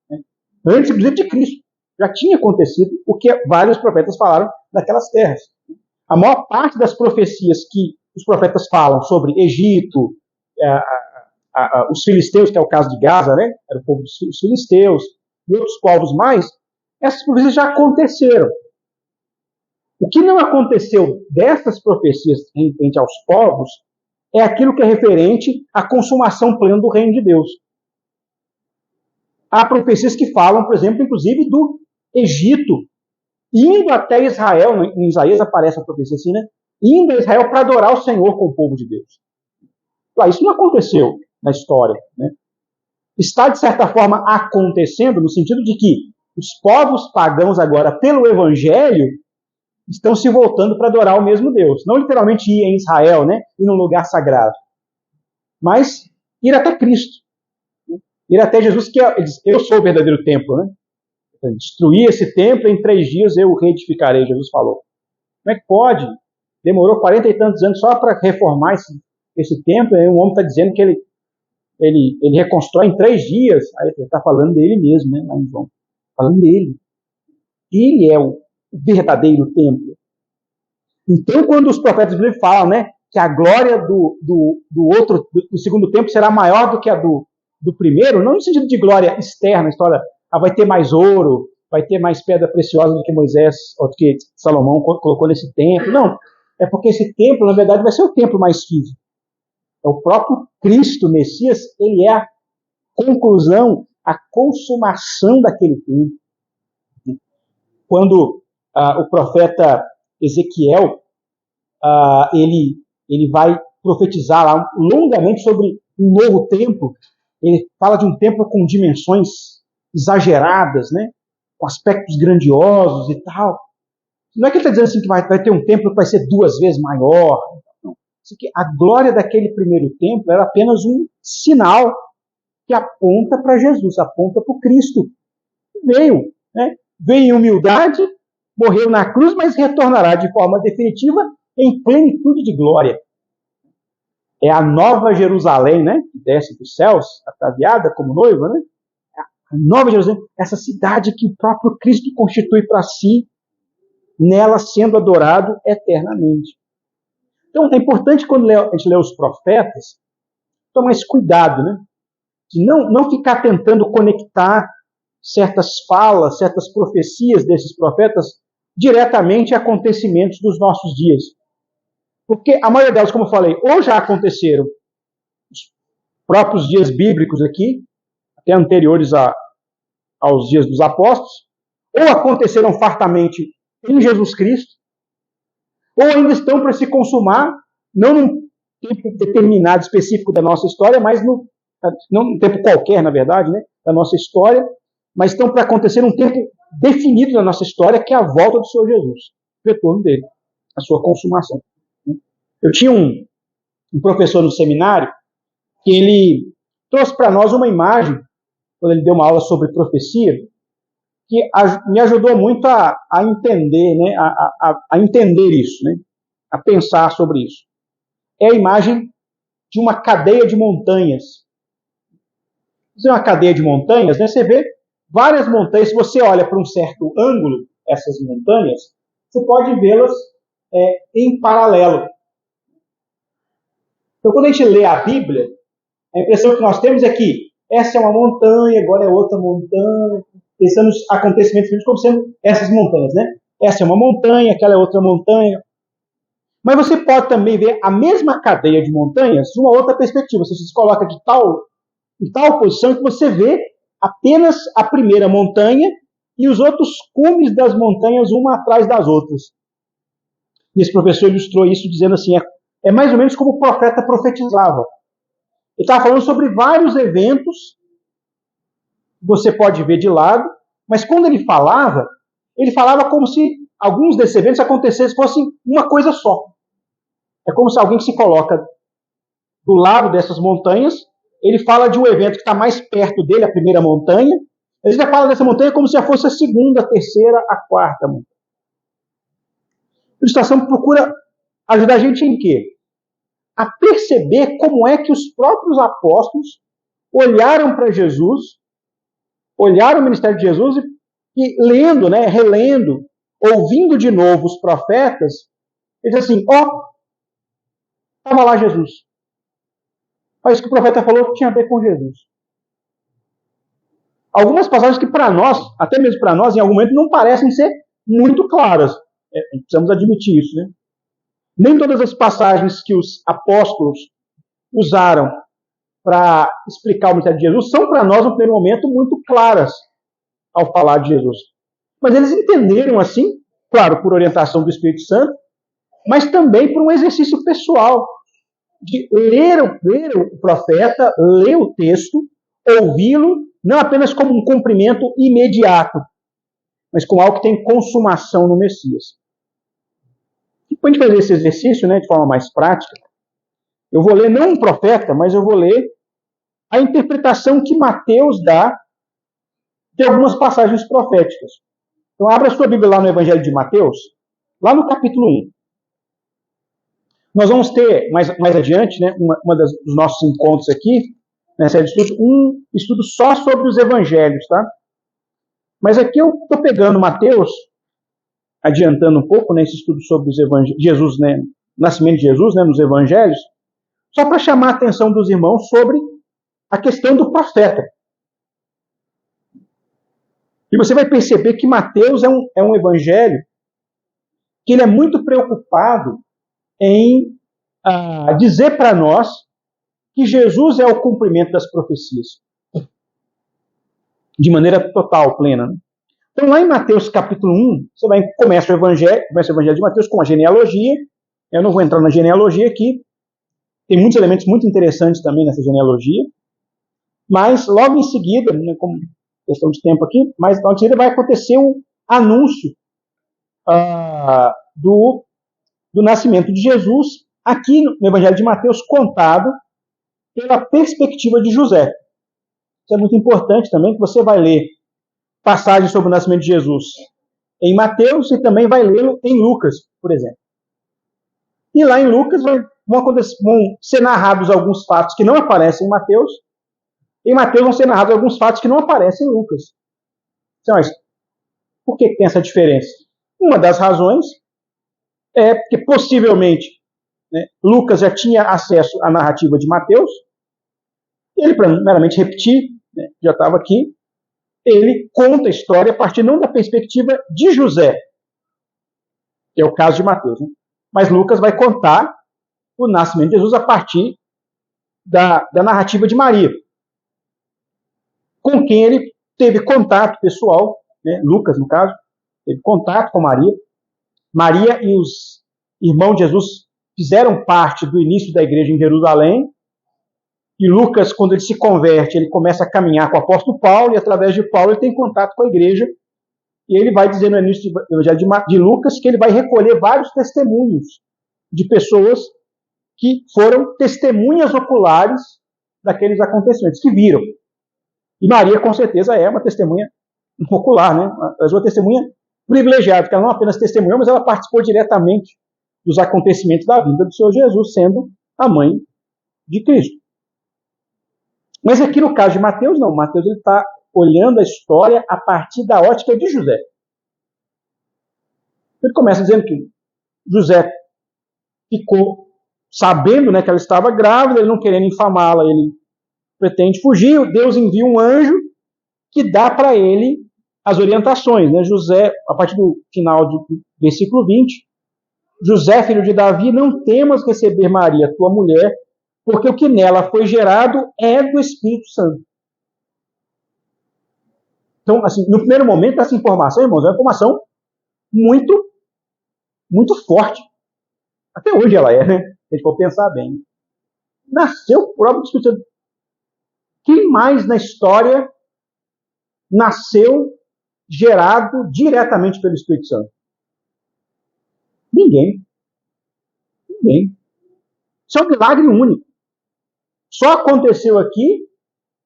Né? Antes, inclusive, de Cristo. Já tinha acontecido o que vários profetas falaram daquelas terras. A maior parte das profecias que os profetas falam sobre Egito, os filisteus, que é o caso de Gaza, né? Era o povo dos filisteus, e outros povos mais, essas profecias já aconteceram. O que não aconteceu dessas profecias frente aos povos é aquilo que é referente à consumação plena do reino de Deus. Há profecias que falam, por exemplo, inclusive do Egito, indo até Israel, em Isaías aparece a profecia assim, né? Indo a Israel para adorar o Senhor com o povo de Deus. Isso não aconteceu na história, né? Está, de certa forma, acontecendo no sentido de que os povos pagãos agora, pelo Evangelho, estão se voltando para adorar o mesmo Deus. Não literalmente ir em Israel, né? Ir num lugar sagrado. Mas ir até Cristo. Ir até Jesus, que ele diz, eu sou o verdadeiro templo, né? Destruir esse templo, em 3 dias eu o reedificarei, Jesus falou. Como é que pode? Demorou 40 e tantos anos só para reformar esse templo, e um homem está dizendo que ele reconstrói em 3 dias. Aí ele está falando dele mesmo, né? Lá em João. Falando dele. Ele é o verdadeiro templo. Então, quando os profetas bíblicos falam, né, que a glória do segundo templo será maior do que a do primeiro, não no sentido de glória externa, história, vai ter mais ouro, vai ter mais pedra preciosa do que Moisés, ou do que Salomão colocou nesse templo. Não, é porque esse templo, na verdade, vai ser o templo mais físico. É o próprio Cristo, Messias, ele é a conclusão, a consumação daquele templo. Quando o profeta Ezequiel, ele vai profetizar lá longamente sobre um novo templo. Ele fala de um templo com dimensões exageradas, né? Com aspectos grandiosos e tal. Não é que ele está dizendo assim que vai ter um templo que vai ser 2 vezes maior. Não. Isso aqui, a glória daquele primeiro templo era apenas um sinal que aponta para Jesus, aponta para o Cristo. Veio, né? Veio em humildade, morreu na cruz, mas retornará de forma definitiva em plenitude de glória. É a nova Jerusalém, né? Que desce dos céus, ataviada como noiva, né? A nova Jerusalém, essa cidade que o próprio Cristo constitui para si, nela sendo adorado eternamente. Então, é importante quando a gente lê os profetas, tomar esse cuidado, né? De não ficar tentando conectar certas falas, certas profecias desses profetas diretamente a acontecimentos dos nossos dias. Porque a maioria delas, como eu falei, ou já aconteceram os próprios dias bíblicos aqui, até anteriores aos dias dos apóstolos, ou aconteceram fartamente em Jesus Cristo, ou ainda estão para se consumar, não num tempo determinado, específico da nossa história, mas não num tempo qualquer, na verdade, né, da nossa história, mas estão para acontecer num tempo definido da nossa história, que é a volta do Senhor Jesus, o retorno dele, a sua consumação. Eu tinha um professor no seminário que ele trouxe para nós uma imagem, quando ele deu uma aula sobre profecia, que me ajudou muito a entender, né, a entender isso, né, a pensar sobre isso. É a imagem de uma cadeia de montanhas. Se é uma cadeia de montanhas, né, você vê várias montanhas. Se você olha para um certo ângulo, essas montanhas, você pode vê-las em paralelo. Então, quando a gente lê a Bíblia, a impressão que nós temos é que essa é uma montanha, agora é outra montanha, pensando nos acontecimentos bíblicos como sendo essas montanhas, né? Essa é uma montanha, aquela é outra montanha. Mas você pode também ver a mesma cadeia de montanhas de uma outra perspectiva. Você se coloca em tal posição que você vê apenas a primeira montanha e os outros cumes das montanhas, uma atrás das outras. E esse professor ilustrou isso dizendo assim, é mais ou menos como o profeta profetizava. Ele estava falando sobre vários eventos que você pode ver de lado, mas quando ele falava como se alguns desses eventos acontecessem, fossem uma coisa só. É como se alguém que se coloca do lado dessas montanhas, ele fala de um evento que está mais perto dele, a primeira montanha. Ele já fala dessa montanha como se já fosse a segunda, a terceira, a quarta montanha. A ilustração procura ajudar a gente em quê? A perceber como é que os próprios apóstolos olharam para Jesus, olharam o ministério de Jesus e lendo, relendo, ouvindo de novo os profetas, eles dizem assim, estava lá Jesus. Mas isso que o profeta falou tinha a ver com Jesus. Algumas passagens que para nós, até mesmo para nós, em algum momento não parecem ser muito claras. Precisamos admitir isso, né? Nem todas as passagens que os apóstolos usaram para explicar o ministério de Jesus são para nós, no primeiro momento, muito claras ao falar de Jesus. Mas eles entenderam assim, claro, por orientação do Espírito Santo, mas também por um exercício pessoal de ler o profeta, ler o texto, ouvi-lo, não apenas como um cumprimento imediato, mas com algo que tem consumação no Messias. E para a gente fazer esse exercício, de forma mais prática, eu vou ler não um profeta, mas eu vou ler a interpretação que Mateus dá de algumas passagens proféticas. Então, abra sua Bíblia lá no Evangelho de Mateus, lá no capítulo 1. Nós vamos ter, mais adiante, dos nossos encontros aqui, nessa série de estudos, um estudo só sobre os evangelhos, tá? Mas aqui eu estou pegando Mateus, adiantando um pouco nesse estudo sobre os evangelhos, Jesus, o nascimento de Jesus, nos evangelhos, só para chamar a atenção dos irmãos sobre a questão do profeta. E você vai perceber que Mateus é um evangelho que ele é muito preocupado em dizer para nós que Jesus é o cumprimento das profecias. De maneira total, plena. Então, lá em Mateus capítulo 1, começa o evangelho de Mateus com a genealogia. Eu não vou entrar na genealogia aqui. Tem muitos elementos muito interessantes também nessa genealogia. Mas, logo em seguida, como questão de tempo aqui, mas logo em seguida vai acontecer o anúncio do nascimento de Jesus, aqui no Evangelho de Mateus, contado pela perspectiva de José. Isso é muito importante também, que você vai ler passagens sobre o nascimento de Jesus em Mateus e também vai lê-lo em Lucas, por exemplo. E lá em Lucas vão ser narrados alguns fatos que não aparecem em Mateus, e em Mateus vão ser narrados alguns fatos que não aparecem em Lucas. Então, mas por que tem essa diferença? Uma das razões é porque possivelmente Lucas já tinha acesso à narrativa de Mateus, ele, para meramente repetir, já estava aqui, ele conta a história a partir não da perspectiva de José, que é o caso de Mateus, mas Lucas vai contar o nascimento de Jesus a partir da narrativa de Maria, com quem ele teve contato pessoal, Lucas, no caso, teve contato com Maria. Maria e os irmãos de Jesus fizeram parte do início da igreja em Jerusalém, e Lucas, quando ele se converte, ele começa a caminhar com o apóstolo Paulo, e através de Paulo ele tem contato com a igreja, e ele vai dizer no início do Evangelho de Lucas que ele vai recolher vários testemunhos de pessoas que foram testemunhas oculares daqueles acontecimentos, que viram. E Maria, com certeza, é uma testemunha ocular, mas uma testemunha privilegiada, porque ela não apenas testemunhou, mas ela participou diretamente dos acontecimentos da vida do Senhor Jesus, sendo a mãe de Cristo. Mas aqui no caso de Mateus, não. Mateus está olhando a história a partir da ótica de José. Ele começa dizendo que José ficou sabendo que ela estava grávida, ele não querendo infamá-la, ele pretende fugir. Deus envia um anjo que dá para ele as orientações. José, a partir do final do versículo 20, José, filho de Davi, não temas receber Maria, tua mulher, porque o que nela foi gerado é do Espírito Santo. Então, assim, no primeiro momento, essa informação, irmãos, é uma informação muito, muito forte. Até hoje ela é, Se a gente for pensar bem. Nasceu o próprio Espírito Santo. Quem mais na história nasceu gerado diretamente pelo Espírito Santo? Ninguém. Isso é um milagre único. Só aconteceu aqui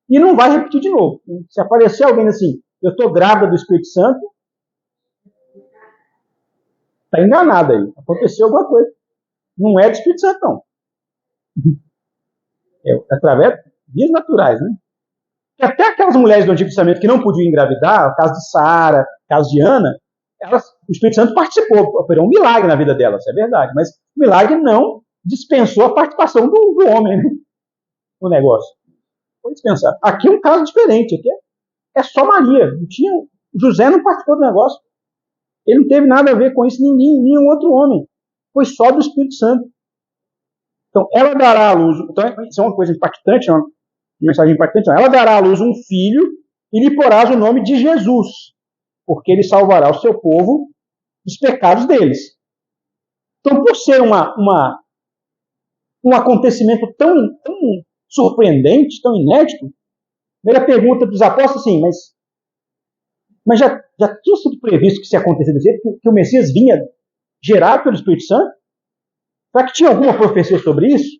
e não vai repetir de novo. Se aparecer alguém assim, eu estou grávida do Espírito Santo, está enganado aí. Aconteceu alguma coisa. Não é do Espírito Santo, não. É através de vias naturais, né? E até aquelas mulheres do Antigo Testamento que não podiam engravidar, o caso de Sara, o caso de Ana, o Espírito Santo participou, operou um milagre na vida delas, é verdade, mas o milagre não dispensou a participação do homem, né, no negócio. Foi dispensar. Aqui é um caso diferente, aqui é só Maria. José não participou do negócio. Ele não teve nada a ver com isso, nenhum outro homem. Foi só do Espírito Santo. Então, ela dará à luz. Então, isso é uma coisa impactante, uma mensagem impactante. Ela dará à luz um filho e lhe porás o nome de Jesus, porque ele salvará o seu povo dos pecados deles. Então, por ser um acontecimento tão surpreendente, tão inédito, a primeira pergunta dos apóstolos, sim, mas já tinha sido previsto que isso ia acontecer desse jeito, que o Messias vinha gerado pelo Espírito Santo? Será que tinha alguma profecia sobre isso?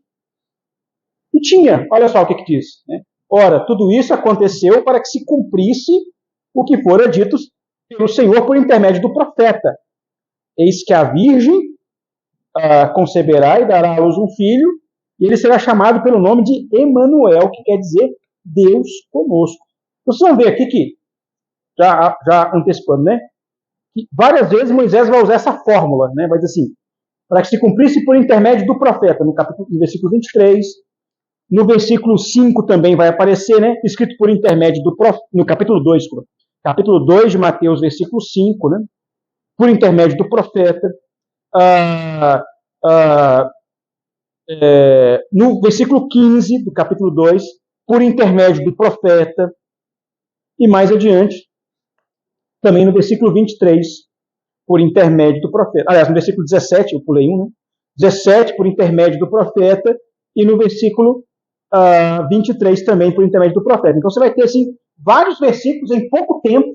Não tinha. Olha só o que diz. Né? Ora, tudo isso aconteceu para que se cumprisse o que fora dito pelo Senhor por intermédio do profeta. Eis que a virgem conceberá e dará à luz um filho, e ele será chamado pelo nome de Emanuel, que quer dizer Deus conosco. Vocês vão ver aqui que, já antecipando, né? Que várias vezes Moisés vai usar essa fórmula, né? Vai dizer assim, para que se cumprisse por intermédio do profeta, no versículo 23, no versículo 5 também vai aparecer, né? Escrito por intermédio do profeta, no capítulo 2, capítulo 2 de Mateus, versículo 5, né? Por intermédio do profeta. No versículo 15 do capítulo 2, por intermédio do profeta, e mais adiante, também no versículo 23, por intermédio do profeta. Aliás, no versículo 17, eu pulei um, né? 17, por intermédio do profeta, e no versículo 23 também, por intermédio do profeta. Então você vai ter, assim, vários versículos em pouco tempo,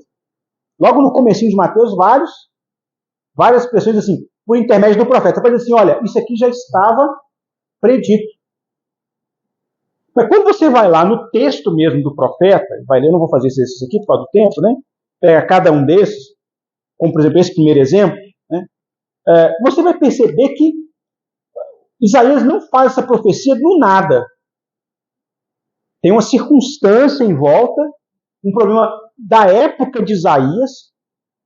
logo no comecinho de Mateus, várias expressões assim, por intermédio do profeta. Você vai dizer assim, olha, isso aqui já estava predito. Mas quando você vai lá no texto mesmo do profeta, vai ler, eu não vou fazer isso aqui por causa do tempo, né? Pega cada um desses, como por exemplo esse primeiro exemplo, né? Você vai perceber que Isaías não faz essa profecia do nada. Tem uma circunstância em volta, um problema da época de Isaías,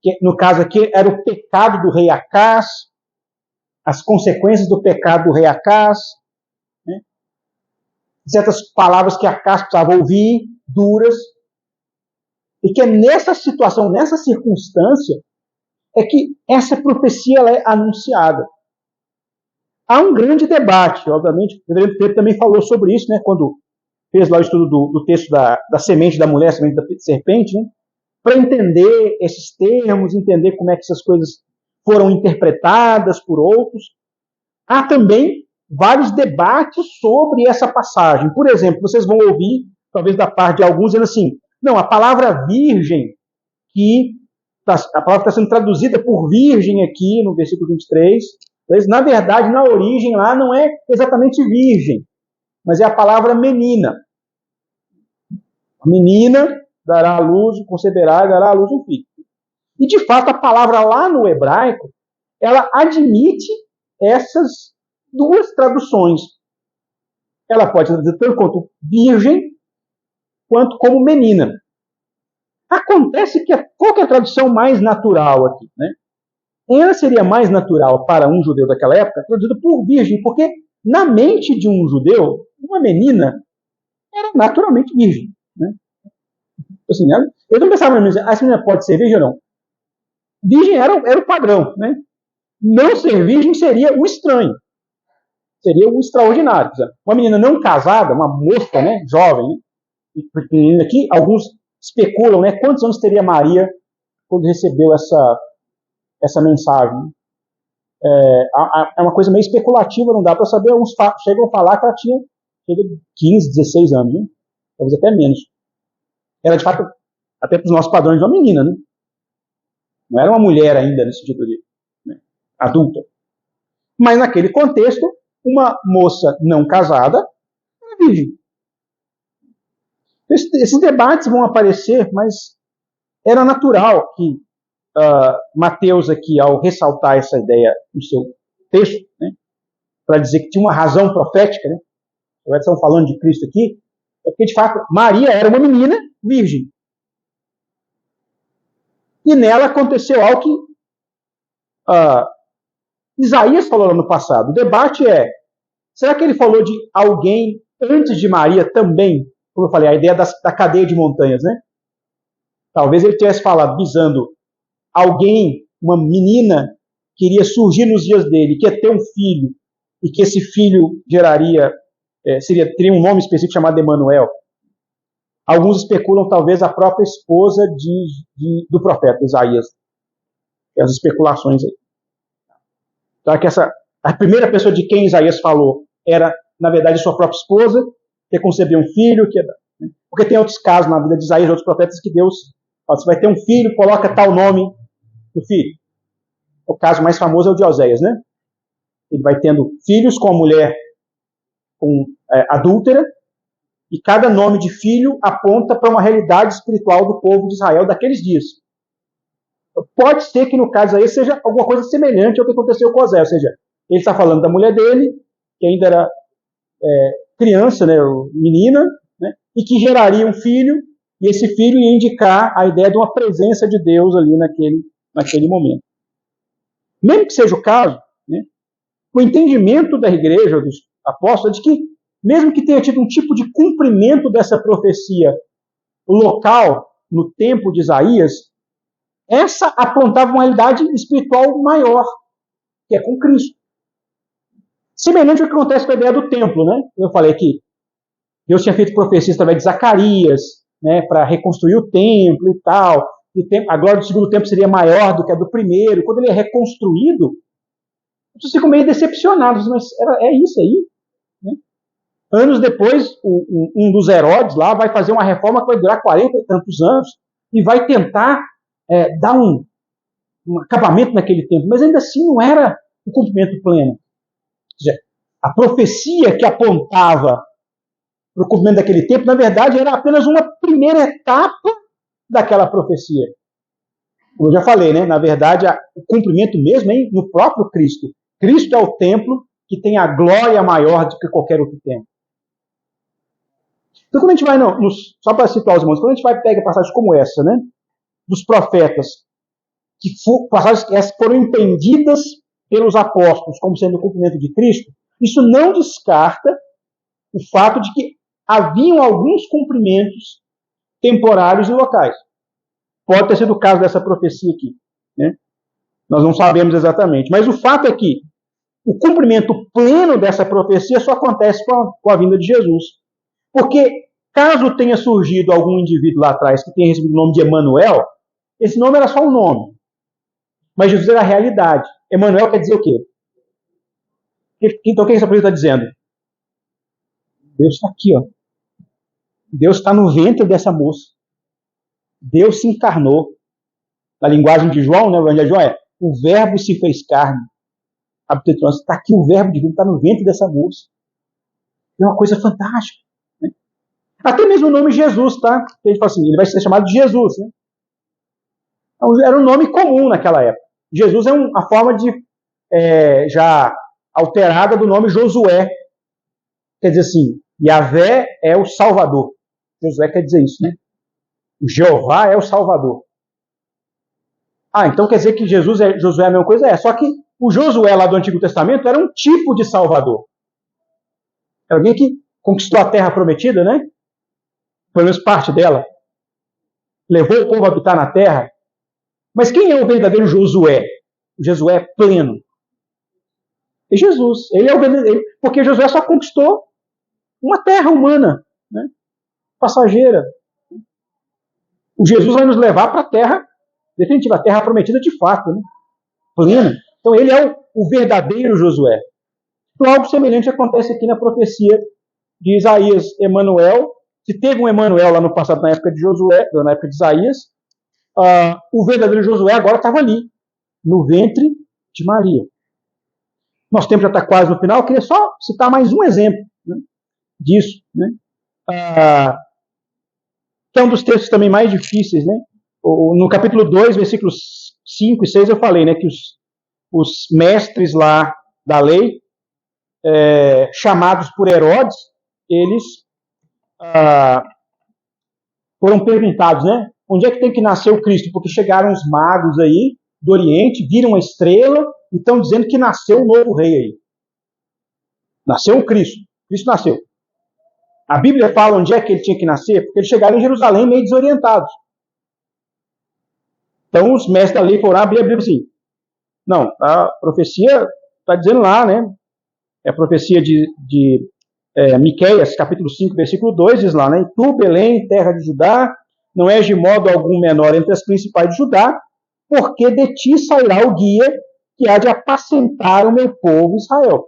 que no caso aqui era o pecado do rei Acás, as consequências do pecado do rei Acás, né? Certas palavras que Acás precisava ouvir, duras, e que é nessa situação, nessa circunstância, é que essa profecia ela é anunciada. Há um grande debate, obviamente, o Pedro Pedro também falou sobre isso, né, quando fez lá o estudo do texto da semente da mulher, semente da serpente, né, para entender esses termos, entender como é que essas coisas foram interpretadas por outros. Há também vários debates sobre essa passagem. Por exemplo, vocês vão ouvir, talvez da parte de alguns, dizendo assim, não, a palavra virgem, a palavra está sendo traduzida por virgem aqui no versículo 23, mas na verdade, na origem lá, não é exatamente virgem, mas é a palavra menina. A menina dará à luz, conceberá e dará à luz um filho. E de fato, a palavra lá no hebraico, ela admite essas duas traduções. Ela pode traduzir tanto quanto virgem, quanto como menina. Acontece que qual que é a tradução mais natural aqui, né? Ela seria mais natural para um judeu daquela época, traduzida por virgem, porque na mente de um judeu, uma menina era naturalmente virgem, né? Assim, eu não pensava, essa menina pode ser virgem ou não. Virgem era o padrão, né? Não ser virgem seria o estranho, seria o extraordinário. Uma menina não casada, uma moça, né, jovem, né? Aqui, alguns especulam, né, quantos anos teria Maria quando recebeu essa mensagem. É uma coisa meio especulativa, não dá para saber. Alguns chegam a falar que ela tinha 15, 16 anos, né? Talvez até menos. Era, de fato, até para os nossos padrões, uma menina, né? Não era uma mulher ainda, nesse sentido de, né, adulta. Mas, naquele contexto, uma moça não casada era virgem. Esses debates vão aparecer, mas era natural que Mateus aqui, ao ressaltar essa ideia no seu texto, né, para dizer que tinha uma razão profética, né, nós estamos falando de Cristo aqui, é porque, de fato, Maria era uma menina virgem. E nela aconteceu algo que Isaías falou lá no passado. O debate é, será que ele falou de alguém antes de Maria também? Como eu falei, a ideia da cadeia de montanhas, né? Talvez ele tivesse falado, visando alguém, uma menina, que iria surgir nos dias dele, que ia ter um filho, e que esse filho teria um nome específico chamado Emanuel. Alguns especulam, talvez, a própria esposa do profeta Isaías. As especulações aí. Então, que a primeira pessoa de quem Isaías falou era, na verdade, sua própria esposa, que concebeu um filho, porque tem outros casos na vida de Isaías, outros profetas, que Deus fala, você vai ter um filho, coloca tal nome no filho. O caso mais famoso é o de Oséias, né? Ele vai tendo filhos com a mulher adúltera, e cada nome de filho aponta para uma realidade espiritual do povo de Israel daqueles dias. Pode ser que no caso de Isaías seja alguma coisa semelhante ao que aconteceu com Oséias, ou seja, ele está falando da mulher dele, que ainda era criança, né, menina, né, e que geraria um filho, e esse filho ia indicar a ideia de uma presença de Deus ali naquele momento. Mesmo que seja o caso, né, o entendimento da igreja, dos apóstolos, é de que, mesmo que tenha tido um tipo de cumprimento dessa profecia local, no tempo de Isaías, essa apontava uma realidade espiritual maior, que é com Cristo. Semelhante ao que acontece com a ideia do templo, né? Eu falei que Deus tinha feito profecias através de Zacarias, né, para reconstruir o templo e tal. E a glória do segundo templo seria maior do que a do primeiro. Quando ele é reconstruído, vocês ficam meio decepcionados, mas é isso aí? Né? Anos depois, um dos Herodes lá vai fazer uma reforma que vai durar 40 e tantos anos e vai tentar dar um acabamento naquele templo, mas ainda assim não era o cumprimento pleno. Ou seja, a profecia que apontava para o cumprimento daquele templo, na verdade, era apenas uma primeira etapa daquela profecia. Como eu já falei, né? Na verdade, o cumprimento mesmo é no próprio Cristo. Cristo é o templo que tem a glória maior do que qualquer outro templo. Então, quando a gente vai, só para situar os irmãos, quando a gente vai pegar passagens como essa, né, dos profetas, passagens que foram entendidas pelos apóstolos como sendo o cumprimento de Cristo, isso não descarta o fato de que haviam alguns cumprimentos temporários e locais. Pode ter sido o caso dessa profecia aqui, né? Nós não sabemos exatamente. Mas o fato é que o cumprimento pleno dessa profecia só acontece com a vinda de Jesus. Porque, caso tenha surgido algum indivíduo lá atrás que tenha recebido o nome de Emanuel, esse nome era só um nome. Mas Jesus era a realidade. Emanuel quer dizer o quê? Então, o que essa profecia está dizendo? Deus está aqui, ó. Deus está no ventre dessa moça. Deus se encarnou. Na linguagem de João, né, o Evangelho de João o verbo se fez carne. Está aqui o verbo divino, está no ventre dessa moça. É uma coisa fantástica. Né? Até mesmo o nome Jesus, tá? A gente fala assim, ele vai ser chamado de Jesus, né? Então, era um nome comum naquela época. Jesus é uma forma já alterada do nome Josué. Quer dizer assim, Yahvé é o Salvador. Josué quer dizer isso, né? Jeová é o Salvador. Então quer dizer que Josué é a mesma coisa? Só que o Josué lá do Antigo Testamento era um tipo de Salvador. Era alguém que conquistou a terra prometida, né? Pelo menos parte dela. Levou o povo a habitar na terra. Mas quem é o verdadeiro Josué? O Josué pleno. É Jesus. Ele é o verdadeiro. Porque Josué só conquistou uma terra humana, né? Passageira. O Jesus vai nos levar para a terra definitiva, a terra prometida de fato, né? Plena. Então ele é o verdadeiro Josué. Então algo semelhante acontece aqui na profecia de Isaías, Emanuel. Se teve um Emanuel lá no passado, na época de Josué, na época de Isaías, o verdadeiro Josué agora estava ali, no ventre de Maria. Nosso tempo já está quase no final, eu queria só citar mais um exemplo, né, disso. Né? que é um dos textos também mais difíceis, né? No capítulo 2, versículos 5 e 6, eu falei, né, que os mestres lá da lei, chamados por Herodes, eles foram perguntados, né, onde é que tem que nascer o Cristo? Porque chegaram os magos aí do Oriente, viram uma estrela e estão dizendo que nasceu um novo rei aí. Nasceu o Cristo. Cristo nasceu. A Bíblia fala onde é que ele tinha que nascer, porque eles chegaram em Jerusalém meio desorientados. Então os mestres da lei foram abrir a Bíblia assim. Não, a profecia está dizendo lá, né? É a profecia de Miqueias, capítulo 5, versículo 2, diz lá, né? E tu, Belém, terra de Judá, não és de modo algum menor entre as principais de Judá, porque de ti sairá o guia que há de apacentar o meu povo Israel.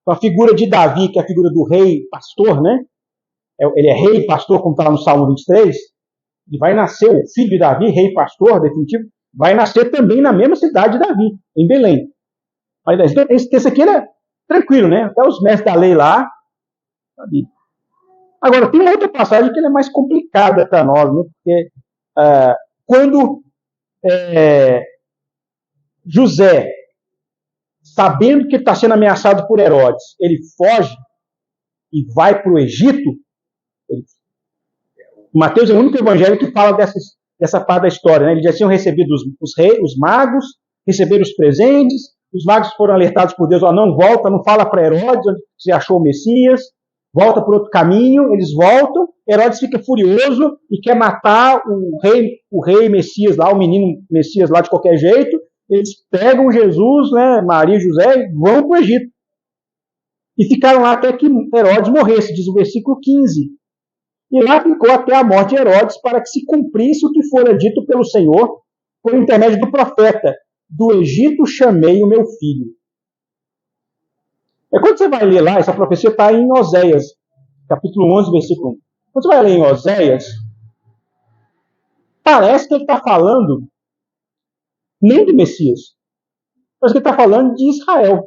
Então, a figura de Davi, que é a figura do rei pastor, né? Ele é rei pastor, como está lá no Salmo 23, e vai nascer o filho de Davi, rei pastor, definitivo, vai nascer também na mesma cidade de Davi, em Belém. Mas esse aqui é tranquilo, né? Até os mestres da lei lá. Sabe? Agora, tem uma outra passagem que é mais complicada para nós, né? Porque quando José, sabendo que está sendo ameaçado por Herodes, ele foge e vai para o Egito. Mateus é o único evangelho que fala dessa parte da história, né? Eles já tinham recebido os magos, receberam os presentes, os magos foram alertados por Deus, não volta, não fala para Herodes onde você achou o Messias, volta por outro caminho, eles voltam, Herodes fica furioso e quer matar o rei Messias lá, o menino Messias lá de qualquer jeito. Eles pegam Jesus, né, Maria e José, e vão para o Egito. E ficaram lá até que Herodes morresse, diz o versículo 15. E lá ficou até a morte de Herodes, para que se cumprisse o que fora dito pelo Senhor, por intermédio do profeta: do Egito chamei o meu filho. Quando você vai ler lá, essa profecia está em Oséias, capítulo 11, versículo 1. Quando você vai ler em Oséias, parece que ele está falando nem do Messias, mas que ele está falando de Israel.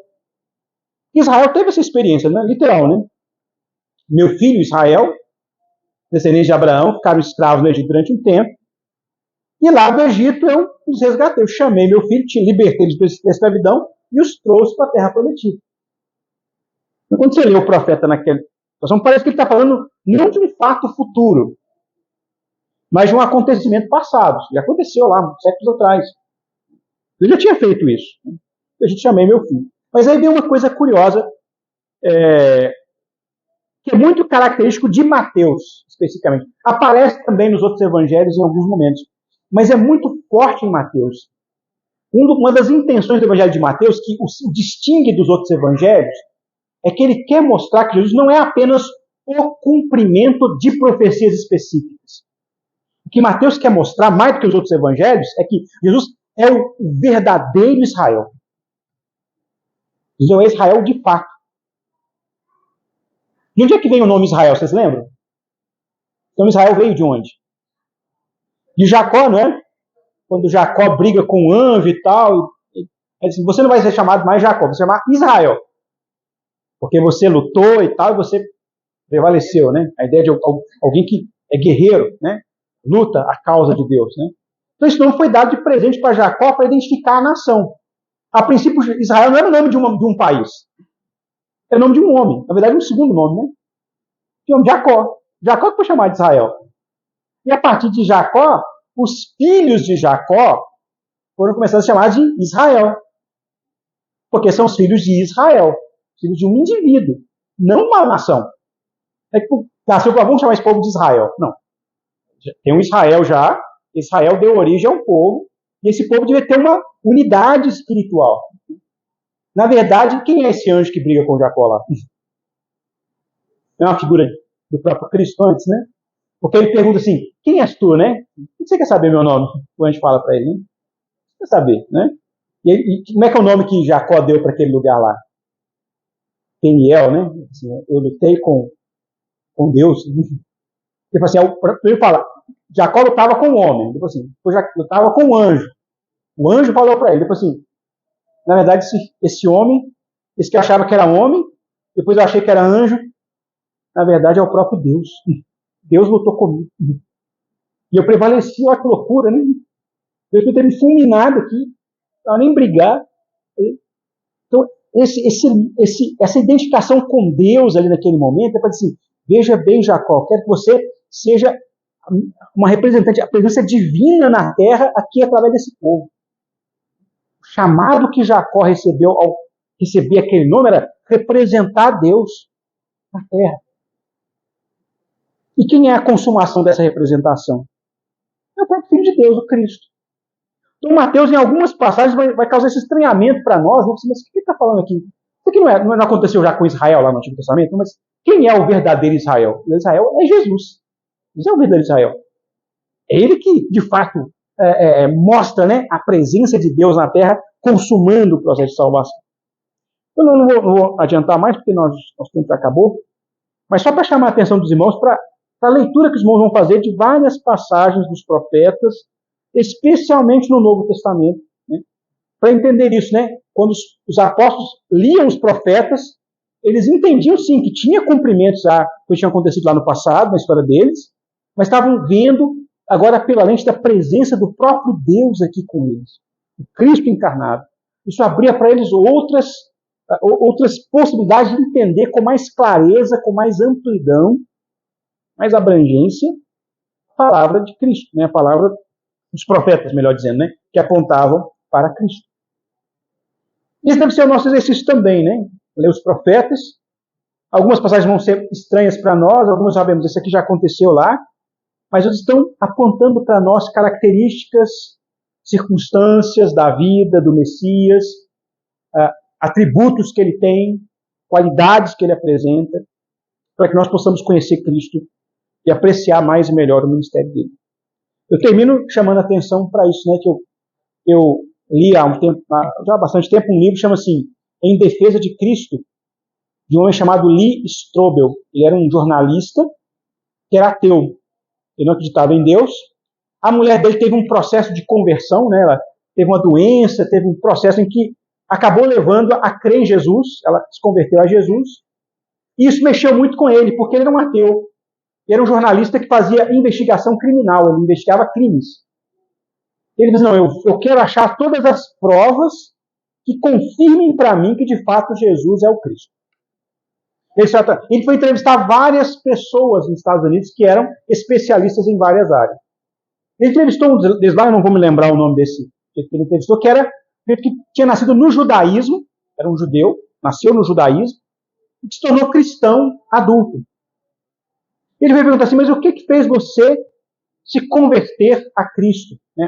Israel teve essa experiência, né? Literal, né? Meu filho Israel, descendentes de Abraão, ficaram escravos no Egito durante um tempo. E lá do Egito eu os resgatei. Eu chamei meu filho, te libertei eles da escravidão e os trouxe para a terra prometida. Então, quando você lê o profeta naquela situação, parece que ele está falando não de um fato futuro, mas de um acontecimento passado. Já aconteceu lá, séculos atrás. Eu já tinha feito isso. Eu já chamei meu filho. Mas aí vem uma coisa curiosa, que é muito característico de Mateus, especificamente. Aparece também nos outros evangelhos em alguns momentos, mas é muito forte em Mateus. Uma das intenções do evangelho de Mateus, que o distingue dos outros evangelhos, é que ele quer mostrar que Jesus não é apenas o cumprimento de profecias específicas. O que Mateus quer mostrar, mais do que os outros evangelhos, é que Jesus é o verdadeiro Israel. Jesus é o Israel de fato. De onde é que vem o nome Israel, vocês lembram? O nome Israel veio de onde? De Jacó, não é? Quando Jacó briga com o anjo e tal, ele diz, você não vai ser chamado mais Jacó, vai ser chamado Israel. Porque você lutou e tal, e você prevaleceu, né? A ideia de alguém que é guerreiro, né? Luta a causa de Deus, né? Então isso não foi dado de presente para Jacó para identificar a nação. A princípio, Israel não era o nome de um país. Era o nome de um homem. Na verdade, um segundo nome, né? Que é o Jacó. Jacó que foi chamado de Israel. E a partir de Jacó, os filhos de Jacó foram começando a chamar de Israel. Porque são os filhos de Israel. Filhos de um indivíduo, não uma nação. É que nasceu para vamos chamar esse povo de Israel. Não. Tem um Israel já. Israel deu origem a um povo. E esse povo deve ter uma unidade espiritual. Na verdade, quem é esse anjo que briga com Jacó lá? É uma figura do próprio Cristo antes, né? Porque ele pergunta assim, quem és tu, né? Você quer saber meu nome? O anjo fala para ele, né? Você quer saber, né? E como é que é o nome que Jacó deu para aquele lugar lá? Peniel, né? Assim, eu lutei com Deus. Ele fala, Jacó lutava com o homem. Depois assim, lutava com o anjo. O anjo falou para ele, depois assim, na verdade, esse homem, esse que eu achava que era homem, depois eu achei que era anjo, na verdade é o próprio Deus. Deus lutou comigo. E eu prevaleci, olha que loucura, né? Deus podia ter me fulminado aqui, não estava nem brigar. Então, essa identificação com Deus ali naquele momento é para dizer assim, veja bem, Jacó, quero que você seja uma representante, a presença divina na terra aqui através desse povo. O chamado que Jacó recebeu ao receber aquele nome era representar Deus na terra. E quem é a consumação dessa representação? É o próprio Filho de Deus, o Cristo. Então, Mateus, em algumas passagens, vai causar esse estranhamento para nós. Né? Mas o que ele está falando aqui? Isso aqui não aconteceu já com Israel lá no Antigo Testamento, mas quem é o verdadeiro Israel? O Israel é Jesus. Jesus é o verdadeiro Israel. É ele que, de fato, mostra, né, a presença de Deus na terra, consumando o processo de salvação. Eu não vou adiantar mais, porque nosso tempo já acabou, mas só para chamar a atenção dos irmãos para a leitura que os irmãos vão fazer de várias passagens dos profetas, especialmente no Novo Testamento, né? Para entender isso, né? Quando os apóstolos liam os profetas, eles entendiam sim que tinha cumprimentos que tinham acontecido lá no passado, na história deles, mas estavam vendo agora pela lente da presença do próprio Deus aqui com eles, o Cristo encarnado. Isso abria para eles outras possibilidades de entender com mais clareza, com mais amplidão, mais abrangência, a palavra de Cristo, né? A palavra dos profetas, melhor dizendo, né? Que apontavam para Cristo. Isso deve ser o nosso exercício também, né? Ler os profetas. Algumas passagens vão ser estranhas para nós, algumas sabemos, isso aqui já aconteceu lá, mas eles estão apontando para nós características, circunstâncias da vida do Messias, atributos que ele tem, qualidades que ele apresenta, para que nós possamos conhecer Cristo e apreciar mais e melhor o ministério dele. Eu termino chamando a atenção para isso, né, que eu li já há bastante tempo um livro que chama assim, Em Defesa de Cristo, de um homem chamado Lee Strobel. Ele era um jornalista que era ateu. Ele não acreditava em Deus. A mulher dele teve um processo de conversão, né, ela teve uma doença, teve um processo em que acabou levando a crer em Jesus, ela se converteu a Jesus, e isso mexeu muito com ele, porque ele era um ateu. Ele era um jornalista que fazia investigação criminal, ele investigava crimes. Ele disse, não, eu quero achar todas as provas que confirmem para mim que de fato Jesus é o Cristo. Ele foi entrevistar várias pessoas nos Estados Unidos que eram especialistas em várias áreas. Ele entrevistou um deles lá, eu não vou me lembrar o nome desse que ele entrevistou, que tinha nascido no judaísmo, era um judeu, nasceu no judaísmo, e se tornou cristão adulto. Ele vai perguntar assim, mas o que fez você se converter a Cristo? Né?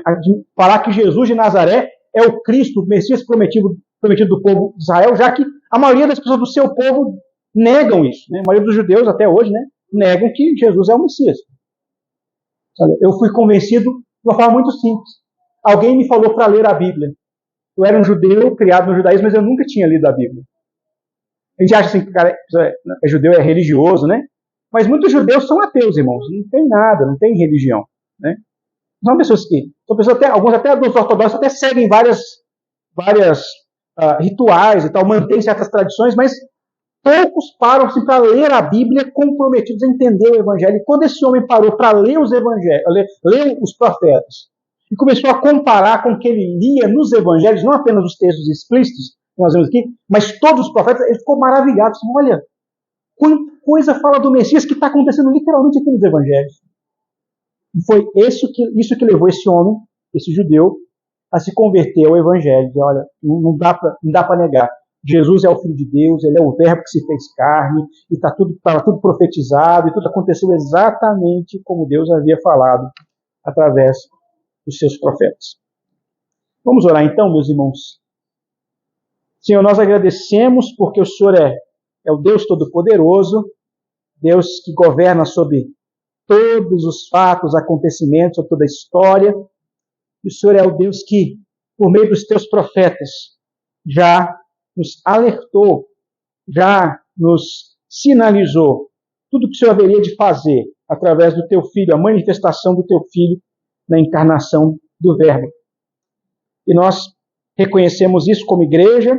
Falar que Jesus de Nazaré é o Cristo, o Messias prometido do povo de Israel, já que a maioria das pessoas do seu povo negam isso. Né? A maioria dos judeus até hoje, né, negam que Jesus é o Messias. Eu fui convencido de uma forma muito simples. Alguém me falou para ler a Bíblia. Eu era um judeu criado no judaísmo, mas eu nunca tinha lido a Bíblia. A gente acha assim que o cara é judeu, é religioso, né? Mas muitos judeus são ateus, irmãos. Não tem nada, não tem religião. Né? São pessoas alguns até dos ortodoxos até seguem várias rituais e tal, mantêm certas tradições, mas poucos param assim, para ler a Bíblia comprometidos a entender o Evangelho. E quando esse homem parou para ler os evangelhos, ler os profetas, e começou a comparar com o que ele lia nos evangelhos, não apenas os textos explícitos, que nós vemos aqui, mas todos os profetas, ele ficou maravilhado. Assim, olha, quanta coisa fala do Messias que está acontecendo literalmente aqui nos evangelhos. E foi isso que levou esse homem, esse judeu, a se converter ao evangelho. E, olha, não dá para negar. Jesus é o Filho de Deus, ele é o Verbo que se fez carne, e estava tudo profetizado, e tudo aconteceu exatamente como Deus havia falado através dos seus profetas. Vamos orar então, meus irmãos. Senhor, nós agradecemos porque o Senhor é o Deus Todo-Poderoso, Deus que governa sobre todos os fatos, acontecimentos, sobre toda a história. E o Senhor é o Deus que, por meio dos teus profetas, já nos alertou, já nos sinalizou tudo o que o Senhor haveria de fazer através do teu Filho, a manifestação do teu Filho na encarnação do Verbo. E nós reconhecemos isso como igreja,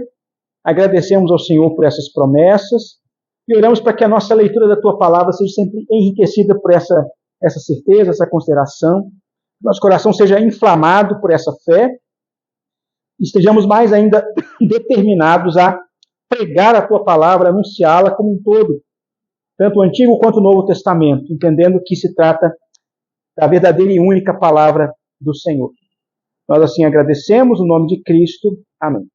agradecemos ao Senhor por essas promessas e oramos para que a nossa leitura da tua palavra seja sempre enriquecida por essa essa certeza, essa consideração, que nosso coração seja inflamado por essa fé, e estejamos mais ainda determinados a pregar a tua palavra, anunciá-la como um todo, tanto o Antigo quanto o Novo Testamento, entendendo que se trata da verdadeira e única palavra do Senhor. Nós assim agradecemos, no nome de Cristo. Amém.